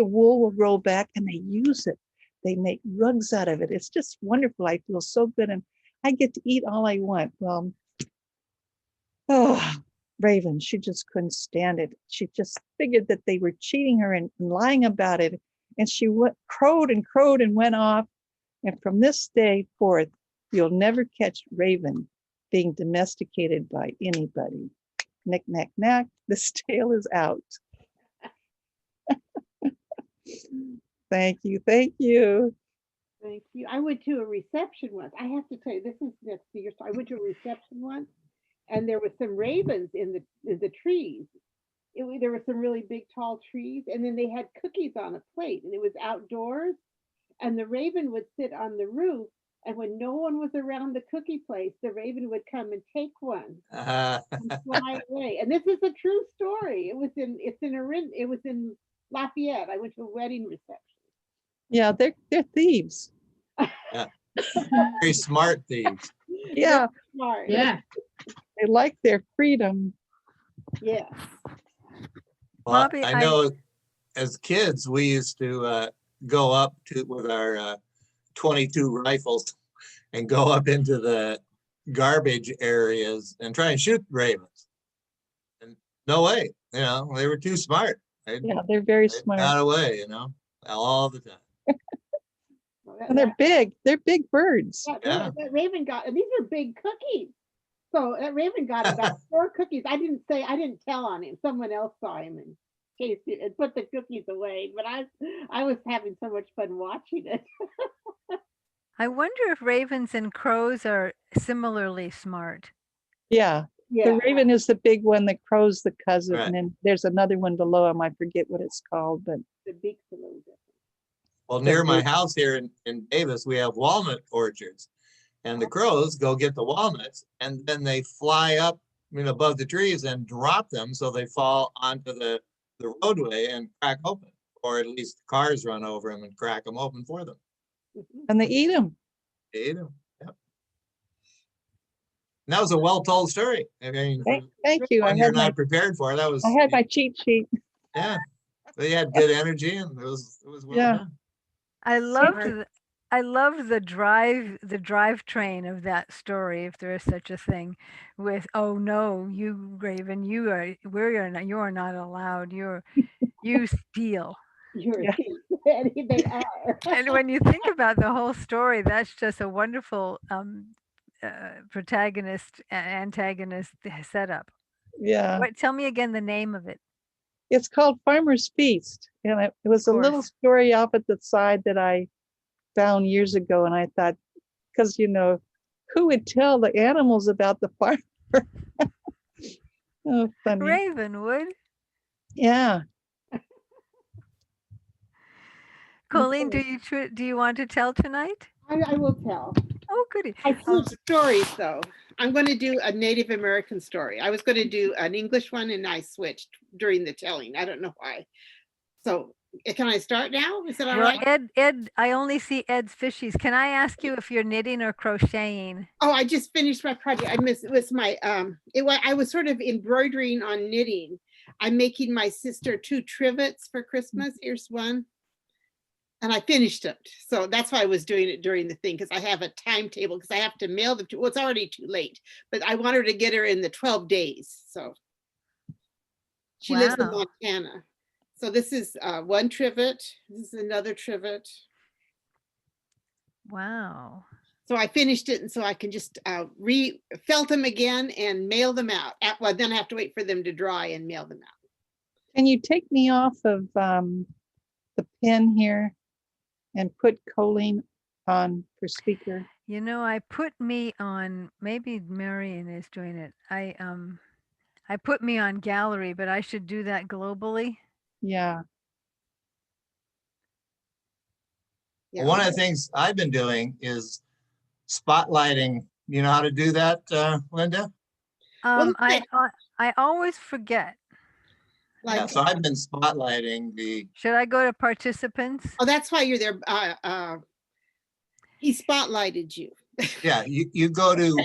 wool will grow back and they use it. They make rugs out of it. It's just wonderful. I feel so good and I get to eat all I want. Well, Raven, she just couldn't stand it. She just figured that they were cheating her and lying about it. And she crowed and went off. And from this day forth, you'll never catch Raven being domesticated by anybody. Knick, knack, knack, this tale is out. Thank you. Thank you. I went to a reception once. I have to tell you, this is next to your story. I went to a reception once, and there were some ravens in the trees. There were some really big, tall trees, and then they had cookies on a plate, and it was outdoors. And the raven would sit on the roof, and when no one was around the cookie place, the raven would come and take one and fly away. And this is a true story. It was in Lafayette. I went to a wedding reception. Yeah, they're thieves. Yeah. Very smart thieves. Yeah, Smart. Yeah. they like their freedom. Yeah. Well, Bobby, I know as kids, we used to go up with our 22 rifles and go up into the garbage areas and try and shoot ravens. And no way, they were too smart. Yeah, they're very They smart. got away, all the time. Well, And they're big. They're big birds. Yeah. that raven got, and these are big cookies. So that raven got about 4 cookies. I didn't tell on him. Someone else saw him and chased it and put the cookies away. But I was having so much fun watching it. I wonder if ravens and crows are similarly smart. Yeah. Yeah. The raven is the big one, the crow's the cousin. Right. And then there's another one below him. I forget what it's called, but The beak's a little different. Well, near my house here in Davis, we have walnut orchards. And the crows go get the walnuts and then they fly up, above the trees and drop them so they fall onto the roadway and crack open. Or at least cars run over them and crack them open for them. and they eat them. They eat them. Yep. And that was a well-told story. I mean, Thank you. when you're not prepared for it, that was, I had my cheat sheet. yeah. They had good energy and it was well Yeah. done. I love the drivetrain of that story, if there is such a thing, with oh no, you Raven, you are not allowed. You steal. You're Yeah. a thief. They are. And when you think about the whole story, that's just a wonderful protagonist antagonist setup. Yeah. Tell me again the name of it. It's called Farmer's Feast. And it was a Of little course. story off at the side that I found years ago. And I thought, because, who would tell the animals about the farmer? Oh, funny. Ravenwood. Yeah. Colleen, Okay. do you want to tell tonight? I will tell. Oh, goody. I switched stories though. I'm going to do a Native American story. I was going to do an English one and I switched during the telling. I don't know why. So can I start now? Is that all Well, right? Ed, I only see Ed's fishies. Can I ask you if you're knitting or crocheting? Oh, I just finished my project. I missed, it was my, I was sort of embroidering on knitting. I'm making my sister 2 trivets for Christmas. Here's one. And I finished it. So that's why I was doing it during the thing, because I have a timetable, because I have to mail them to, well, it's already too late, but I want her to get her in the 12 days. So she lives in Wow. Montana. So this is one trivet. This is another trivet. Wow. So I finished it, and so I can just felt them again and mail them out. Well, then I have to wait for them to dry and mail them out. Can you take me off of the pen here and put Colleen on for speaker? I put me on, maybe Marion is doing it. I put me on gallery, but I should do that globally. Yeah. Yeah. One of the things I've been doing is spotlighting. You know how to do that, Linda? I always forget. Like, Yeah, so I've been spotlighting the, Should I go to participants? oh, that's why you're there. He spotlighted you. yeah, you go to,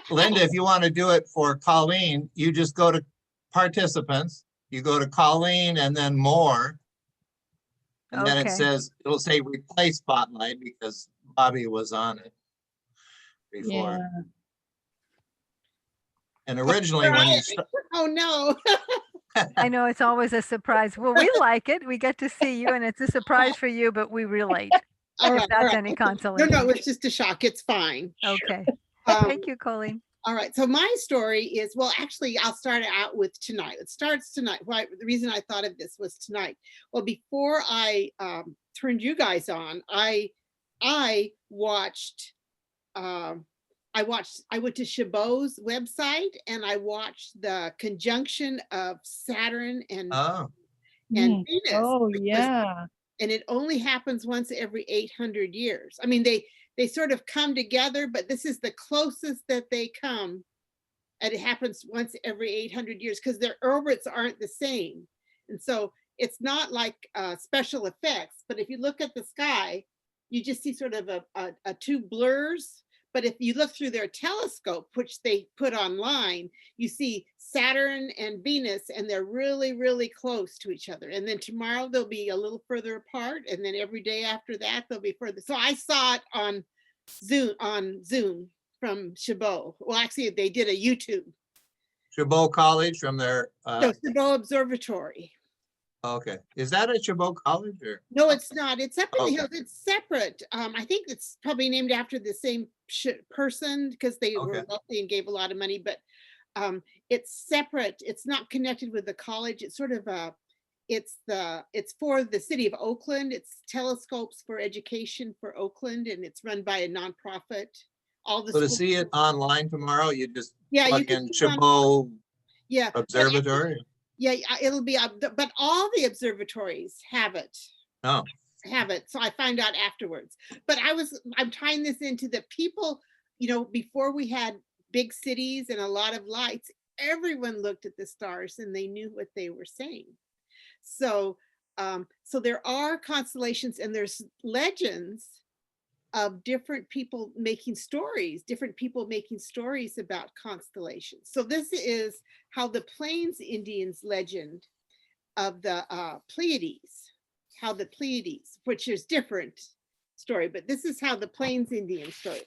Linda, if you want to do it for Colleen, you just go to participants, you go to Colleen and then more. And then it Okay. says, it'll say replace spotlight because Bobby was on it before. Yeah. And originally when you, Oh, no. I know it's always a surprise. Well, we like it. We get to see you, and it's a surprise for you, but we relate. All If right, that's all right. any No, consolation. it's just a shock. It's fine. Okay. Um, Thank you, Colleen. All right. So my story is, well, actually, I'll start it out with tonight. It starts tonight. Why? The reason I thought of this was tonight. Well, before I turned you guys on, I watched. I went to Chabot's website and I watched the conjunction of Saturn and oh, Mm. Venus. Oh, which was- yeah. and it only happens once every 800 years. I mean, they sort of come together, but this is the closest that they come. And it happens once every 800 years because their orbits aren't the same. And so it's not like special effects, but if you look at the sky, you just see sort of a 2 blurs. But if you look through their telescope, which they put online, you see Saturn and Venus, and they're really, really close to each other. And then tomorrow they'll be a little further apart. And then every day after that, they'll be further. So I saw it on Zoom from Chabot. Well, actually, they did a YouTube. Chabot College from their, So Chabot Observatory. Okay. Is that at Chabot College or? No, it's not. It's up in the Okay. hills. It's separate. I think it's probably named after the same person because they were Okay. wealthy and gave a lot of money, but it's separate. It's not connected with the college. It's sort of it's for the city of Oakland. It's Telescopes for Education for Oakland, and it's run by a nonprofit. All the So to schools- see it online tomorrow, you just yeah, you plug can in see it on- Chabot yeah, but Observatory? yeah, it'll be up, but all the observatories have it. Oh, So I find out afterwards. But I'm tying this into the people, before we had big cities and a lot of lights, everyone looked at the stars and they knew what they were saying. So so there are constellations and there's legends of different people making stories about constellations. So this is how the Plains Indians legend of the Pleiades, which is different story, but this is how the Plains Indian story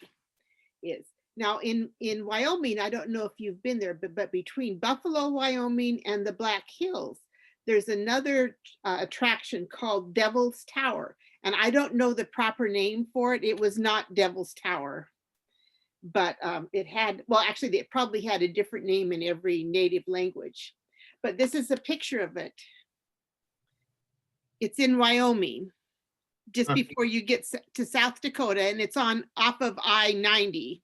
is. Now in Wyoming, I don't know if you've been there, but between Buffalo, Wyoming and the Black Hills, there's another attraction called Devil's Tower. And I don't know the proper name for it. It was not Devil's Tower, but it had, well, actually it probably had a different name in every native language. But this is a picture of it. It's in Wyoming, just before you get to South Dakota, and it's off of I-90.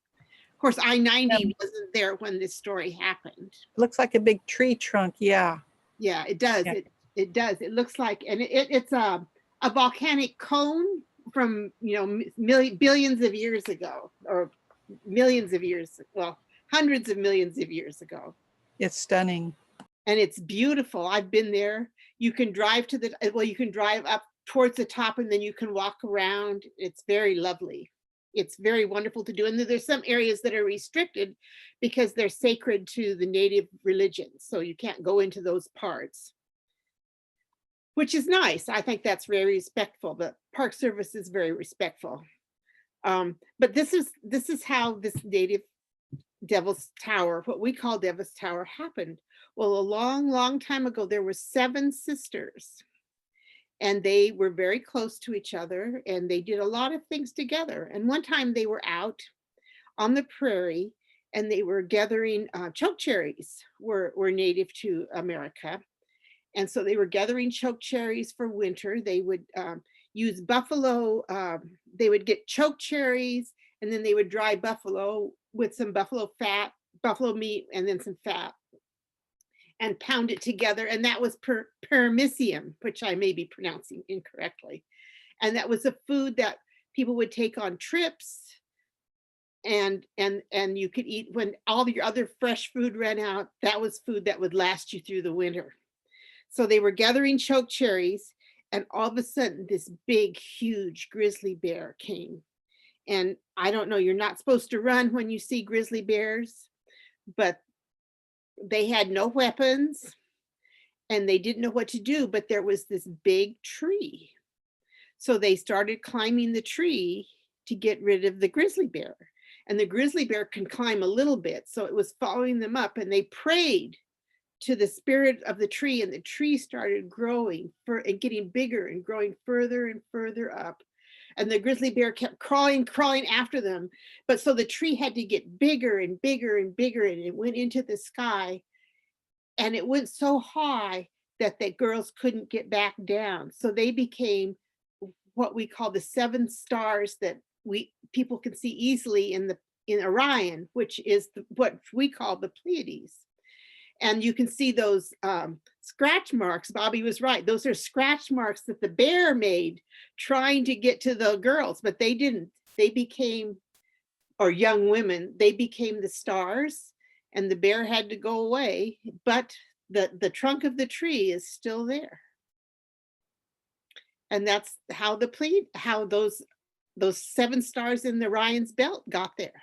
Of course, I-90 wasn't there when this story happened. Looks like a big tree trunk. Yeah. Yeah, it does. Yeah. It does. It looks like, and it's a volcanic cone from, billions of years ago, or millions of years, well, hundreds of millions of years ago. It's stunning. And it's beautiful. I've been there. You can drive you can drive up towards the top and then you can walk around. It's very lovely. It's very wonderful to do. And there's some areas that are restricted because they're sacred to the native religions. So you can't go into those parts, which is nice. I think that's very respectful. The Park Service is very respectful. But this is how this native Devil's Tower, what we call Devil's Tower, happened. Well, a long time ago, there were 7 sisters, and they were very close to each other, and they did a lot of things together. And one time they were out on the prairie, and they were gathering chokecherries, were native to America. And so they were gathering chokecherries for winter. They would use buffalo, they would get chokecherries, and then they would dry buffalo with some buffalo meat, and then some fat, and pound it together. And that was paramecium, which I may be pronouncing incorrectly. And that was a food that people would take on trips, and you could eat when all your other fresh food ran out. That was food that would last you through the winter. So they were gathering chokecherries, and all of a sudden this big, huge grizzly bear came. And I don't know, you're not supposed to run when you see grizzly bears, but they had no weapons and they didn't know what to do, but there was this big tree. So they started climbing the tree to get rid of the grizzly bear. And the grizzly bear can climb a little bit, so it was following them up, and they prayed to the spirit of the tree, and the tree started growing and getting bigger and growing further and further up. And the grizzly bear kept crawling after them. But so the tree had to get bigger and bigger and bigger, and it went into the sky. And it went so high that the girls couldn't get back down. So they became what we call the 7 stars that people can see easily in Orion, which is what we call the Pleiades. And you can see those scratch marks. Bobby was right. Those are scratch marks that the bear made trying to get to the girls, but they didn't. They became, or young women, they became the stars, and the bear had to go away, but the trunk of the tree is still there. And that's how those 7 stars in the Orion's belt got there.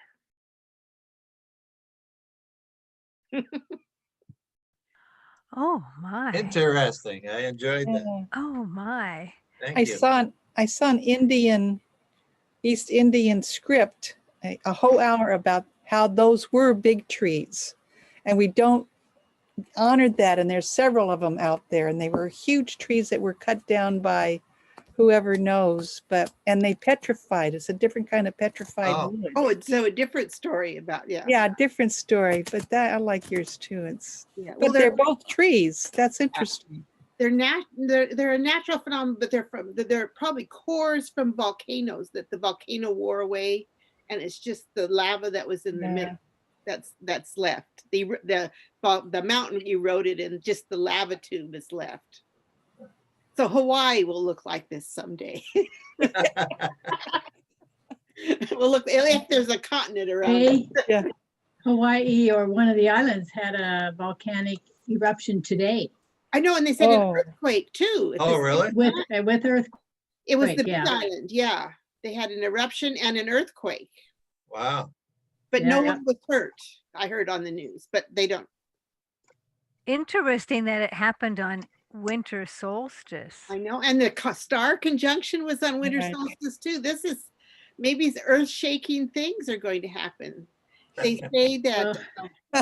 Oh my. interesting. I enjoyed that. Yeah. Oh my. Thank I you. saw an East Indian script, a whole hour about how those were big trees. And we don't honored that, and there's several of them out there, and they were huge trees that were cut down by whoever knows, and they petrified. It's a different kind of petrified Oh. wood. Oh, it's so a different story about, yeah. Yeah, different story, but that I like yours too. Yeah. But they're both trees. That's interesting. they're a natural phenomenon, but they're probably cores from volcanoes that the volcano wore away, and it's just the lava that was in the middle that's left. The mountain eroded, and just the lava tube is left. So Hawaii will look like this someday. Well, look, if there's a continent around. Hey, Yeah. Hawaii or one of the islands had a volcanic eruption today I know, and they said an Oh. earthquake too. at the Oh, same really? time. with earth. It was the Quake, Big yeah. Island, yeah. They had an eruption and an earthquake, Wow. but no Yeah. one was hurt. I heard on the news, but they don't. Interesting that it happened on winter solstice. I know, and the star conjunction was on winter Right. solstice too. This is maybe earth-shaking things are going to happen. They say that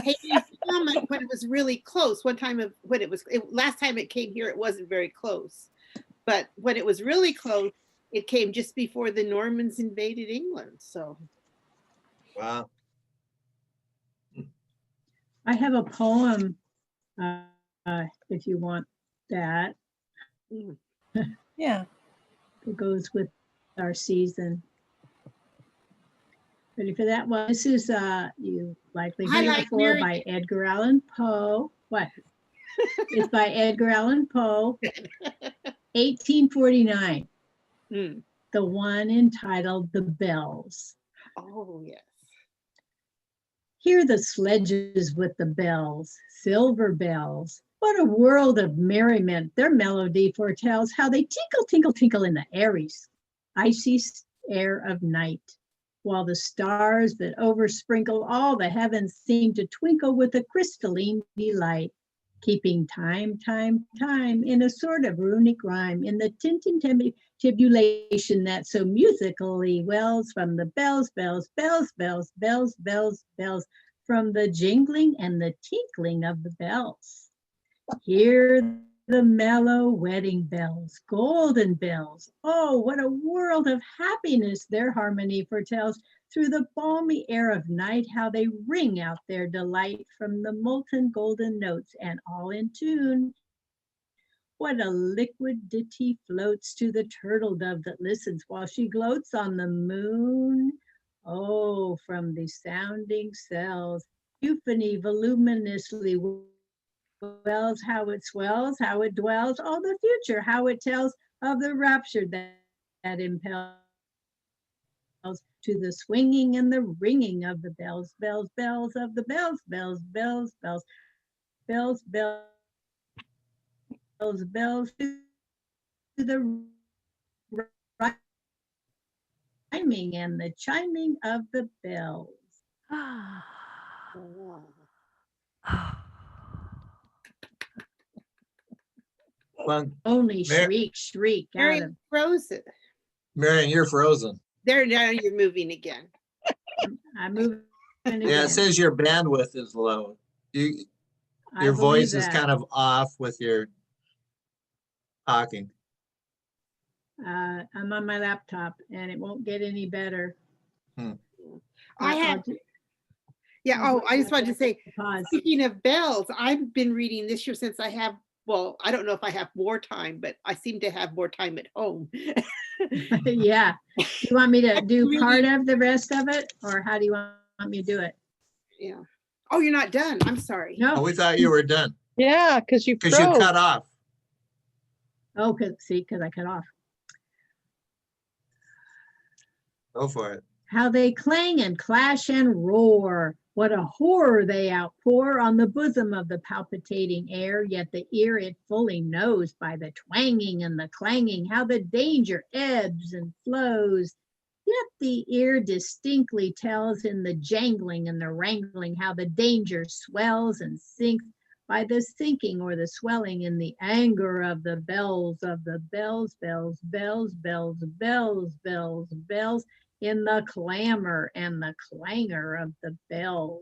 Hades Comet, when it was really close, last time it came here, it wasn't very close. But when it was really close, it came just before the Normans invaded England. So Wow. I have a poem, if you want that. Yeah. It goes with our season. Ready for that one? This is you likely I heard like it before Mary- by Edgar Allan Poe. What? It's by Edgar Allan Poe, 1849. mm. The one entitled The Bells. Oh yes. Hear the sledges with the bells, silver bells. What a world of merriment their melody foretells, how they tinkle, tinkle, tinkle in the airy, icy air of night, while the stars that oversprinkle all the heavens seem to twinkle with a crystalline delight, keeping time, time, time in a sort of runic rhyme in the tibulation that so musically wells from the bells, bells, bells, bells, bells, bells, bells, from the jingling and the tinkling of the bells. Hear the mellow wedding bells, golden bells. Oh, what a world of happiness their harmony foretells. Through the balmy air of night, how they ring out their delight from the molten golden notes, and all in tune. What a liquid ditty floats to the turtle dove that listens while she gloats on the moon. Oh, from the sounding cells, euphony voluminously wells, how it swells, how it dwells, all the future, how it tells of the rapture that impels to the swinging and the ringing of the bells, bells, bells of the bells, bells, bells, bells, bells, bells, bells, to the rhyming and the chiming of the bells. Well, Only Mar- shriek, shriek out Mary of. frozen. Marion, you're frozen. There, now you're moving again. I move. Yeah, it says your bandwidth is low. Your voice is kind of off with your talking. I'm on my laptop and it won't get any better. I just wanted to say, Pause. speaking of bells, I've been reading this year since I have, well, I don't know if I have more time, but I seem to have more time at home. Yeah. Do you want me to do really- part of the rest of it, or how do you want me to do it? Yeah. Oh, you're not done. I'm sorry. Oh, No. we thought you were done Yeah, because you because you froze. cut off. Oh, because I cut off. Go for it. How they clang and clash and roar. What a horror they outpour on the bosom of the palpitating air, yet the ear it fully knows by the twanging and the clanging, how the danger ebbs and flows. Yet the ear distinctly tells in the jangling and the wrangling, how the danger swells and sinks by the sinking or the swelling in the anger of the bells, bells, bells, bells, bells, bells, bells, in the clamor and the clangor of the bells.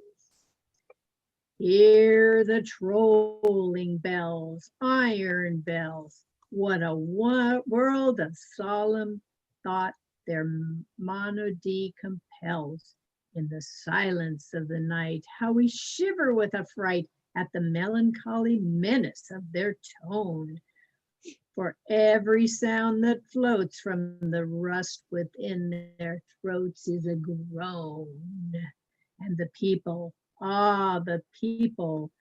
Hear the trolling bells, iron bells. What a world of solemn thought their monody compels. In the silence of the night, how we shiver with affright at the melancholy menace of their tone. For every sound that floats from the rust within their throats is a groan. And the people, the people,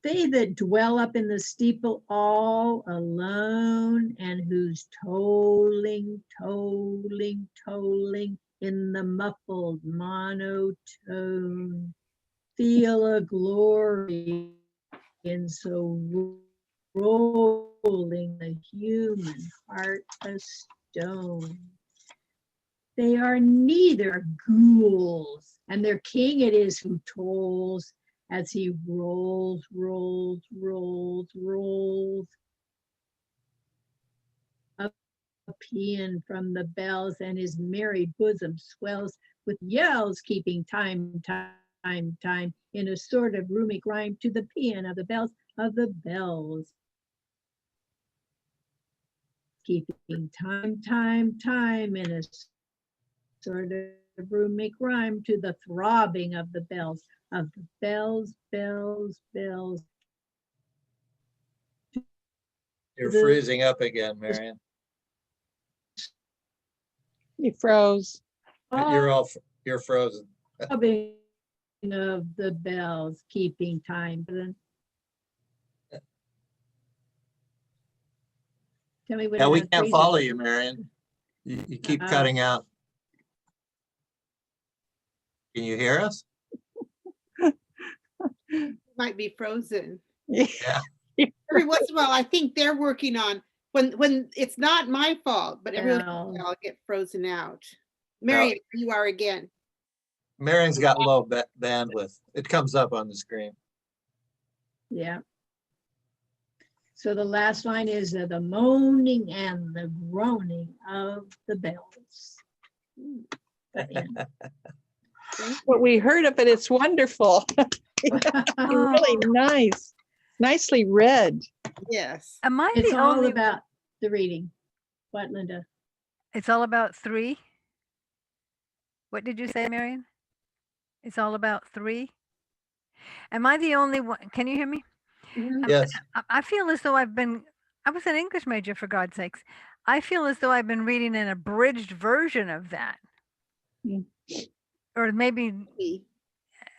they that dwell up in the steeple all alone, and whose tolling, tolling, tolling in the muffled monotone feel a glory in so rolling the human heart a stone. They are neither ghouls, and their king it is who tolls as he rolls, rolls, rolls, rolls a paean from the bells, and his merry bosom swells with yells, keeping time, time, time, in a sort of rhythmic rhyme to the paean of the bells, of the bells. Keeping time, time, time, in a sort of rhythmic rhyme to the throbbing of the bells, bells, bells. You're freezing up again, Marion. You froze. You're frozen. Throbbing of the bells, keeping time. Tell me when Yeah, we I'm can't freezing. follow you, Marion. You keep cutting out. Can you hear us? Might be frozen. Yeah. Every once in a while, I think they're working on, when it's not my fault, but every once in a No. while I'll get frozen out. Marion, you are again. Marion's got low bandwidth. It comes up on the screen. Yeah. So the last line is the moaning and the groaning of the bells. But we heard it, but it's wonderful. Really nice. Nicely read. Yes. Am I It's the all only? about the reading. What, Linda? It's all about 3. What did you say, Marion? It's all about 3. Am I the only one? Can you hear me? Yes. I feel as though I was an English major, for God's sakes. I feel as though I've been reading an abridged version of that. Mm. Or maybe,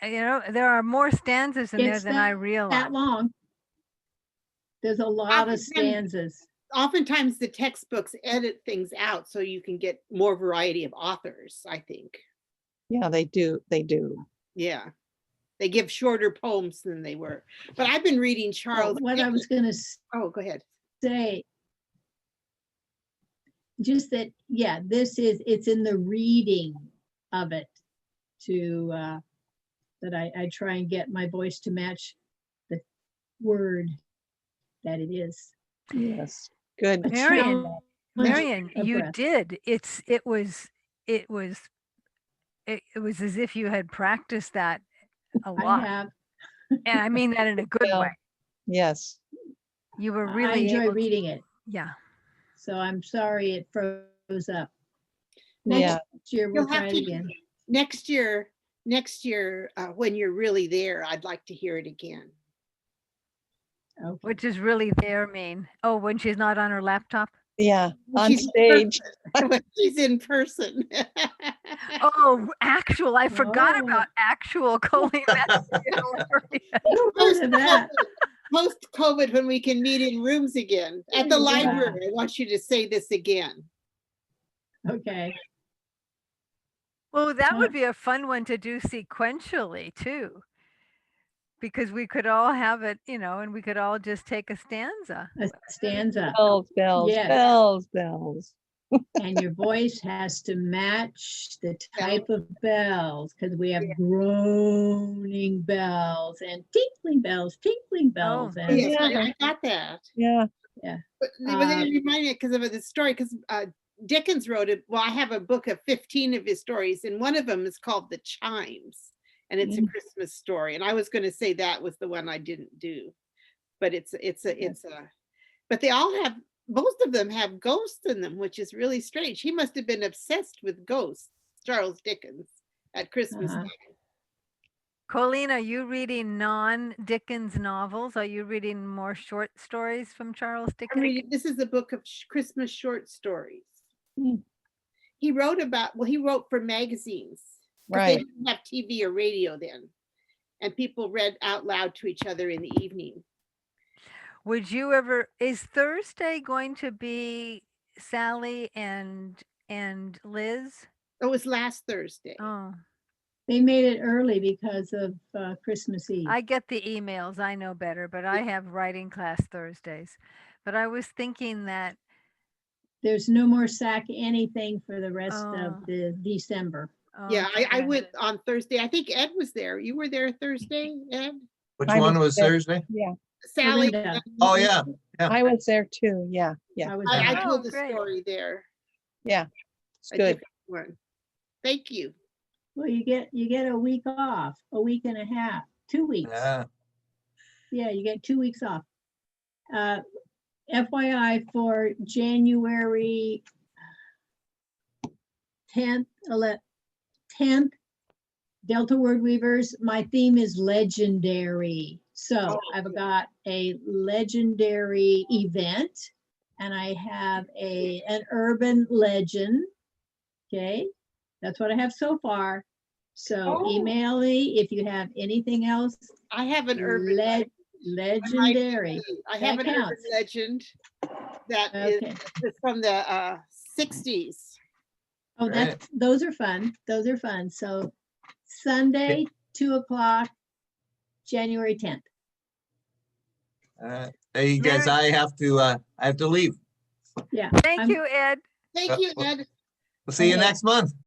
there are more stanzas in there It's than I realized. that long. There's a lot of stanzas. Oftentimes the textbooks edit things out so you can get more variety of authors, I think. Yeah, they do. They do. Yeah. They give shorter poems than they were. But I've been reading Charles. What I was going to Oh, go ahead. say, just that, yeah, it's in the reading of it that I try and get my voice to match the word that it is. Yes. Good. Marion, of you breath. did. It was as if you had practiced that a I lot. have. And I mean that in a good way. Yes. You were I really enjoy able reading it. Yeah. So I'm sorry it froze up. Yeah. Next year we'll You'll have try it to- again. Next year, when you're really there, I'd like to hear it again. Okay. Which is really there mean? Oh, when she's not on her laptop? Yeah. On She's in stage. When she's in person. Oh, actual. I forgot Oh. about actual Colleen. That's hilarious. Look at that. Post-COVID, when we can meet in rooms again. At the Yeah. library, I want you to say this again. Okay. Well, that would be a fun one to do sequentially too. Because we could all have it, and we could all just take a stanza. A stanza. Bells, bells, Yes. bells, bells. And your voice has to match the type of bells, because we have groaning bells and tinkling bells. Oh, And Yes, Yeah. I got that. Yeah. But then it reminded me because of the story, because Dickens wrote it. Well, I have a book of 15 of his stories, and one of them is called The Chimes. and it's a Mm. Christmas story. And I was going to say that was the one I didn't do, but but they all have, most of them have ghosts in them, which is really strange. He must have been obsessed with ghosts, Charles Dickens, at Christmas Uh-huh. time. Colleen, are you reading non-Dickens novels? Are you reading more short stories from Charles I'm Dickens? reading, this is a book of Christmas short stories. Hmm. He wrote for magazines. 'Cause Right. they didn't have TV or radio then. And people read out loud to each other in the evening. Would you ever, is Thursday going to be Sally and Liz? It was last Thursday. Oh, They made it early because of Christmas Eve. I get the emails, I know better, but I have writing class Thursdays. But I was thinking that, There's no more sack anything for the rest Oh. of the December. Yeah, I okay. went on Thursday. I think Ed was there. You were there Thursday, Ed? Which I one was was there. Thursday? Yeah, Sally. Linda. Oh, yeah. I was there too. Yeah, yeah, I was I there. Oh, told the great. story there. yeah. It's A good. different one. Thank you. Well, you get a week off, a week and a half, 2 weeks. Yeah. Yeah, you get 2 weeks off. FYI for January 10th, 10th, Delta Word Weavers, my theme is legendary. So Oh, I've got a legendary event and I have an urban legend. Okay, that's what I have so far. So Oh. email me if you have anything else. I have an urban legend. Legendary. I have That an urban counts. legend that Okay. is from the 60s. Oh, those are fun. Those are fun. So Sunday, 2 o'clock, January 10th. Hey, you guys, Mary- I have to leave. Yeah. Thank I'm- you, Ed. Thank you, Ed. We'll see you Okay. next month.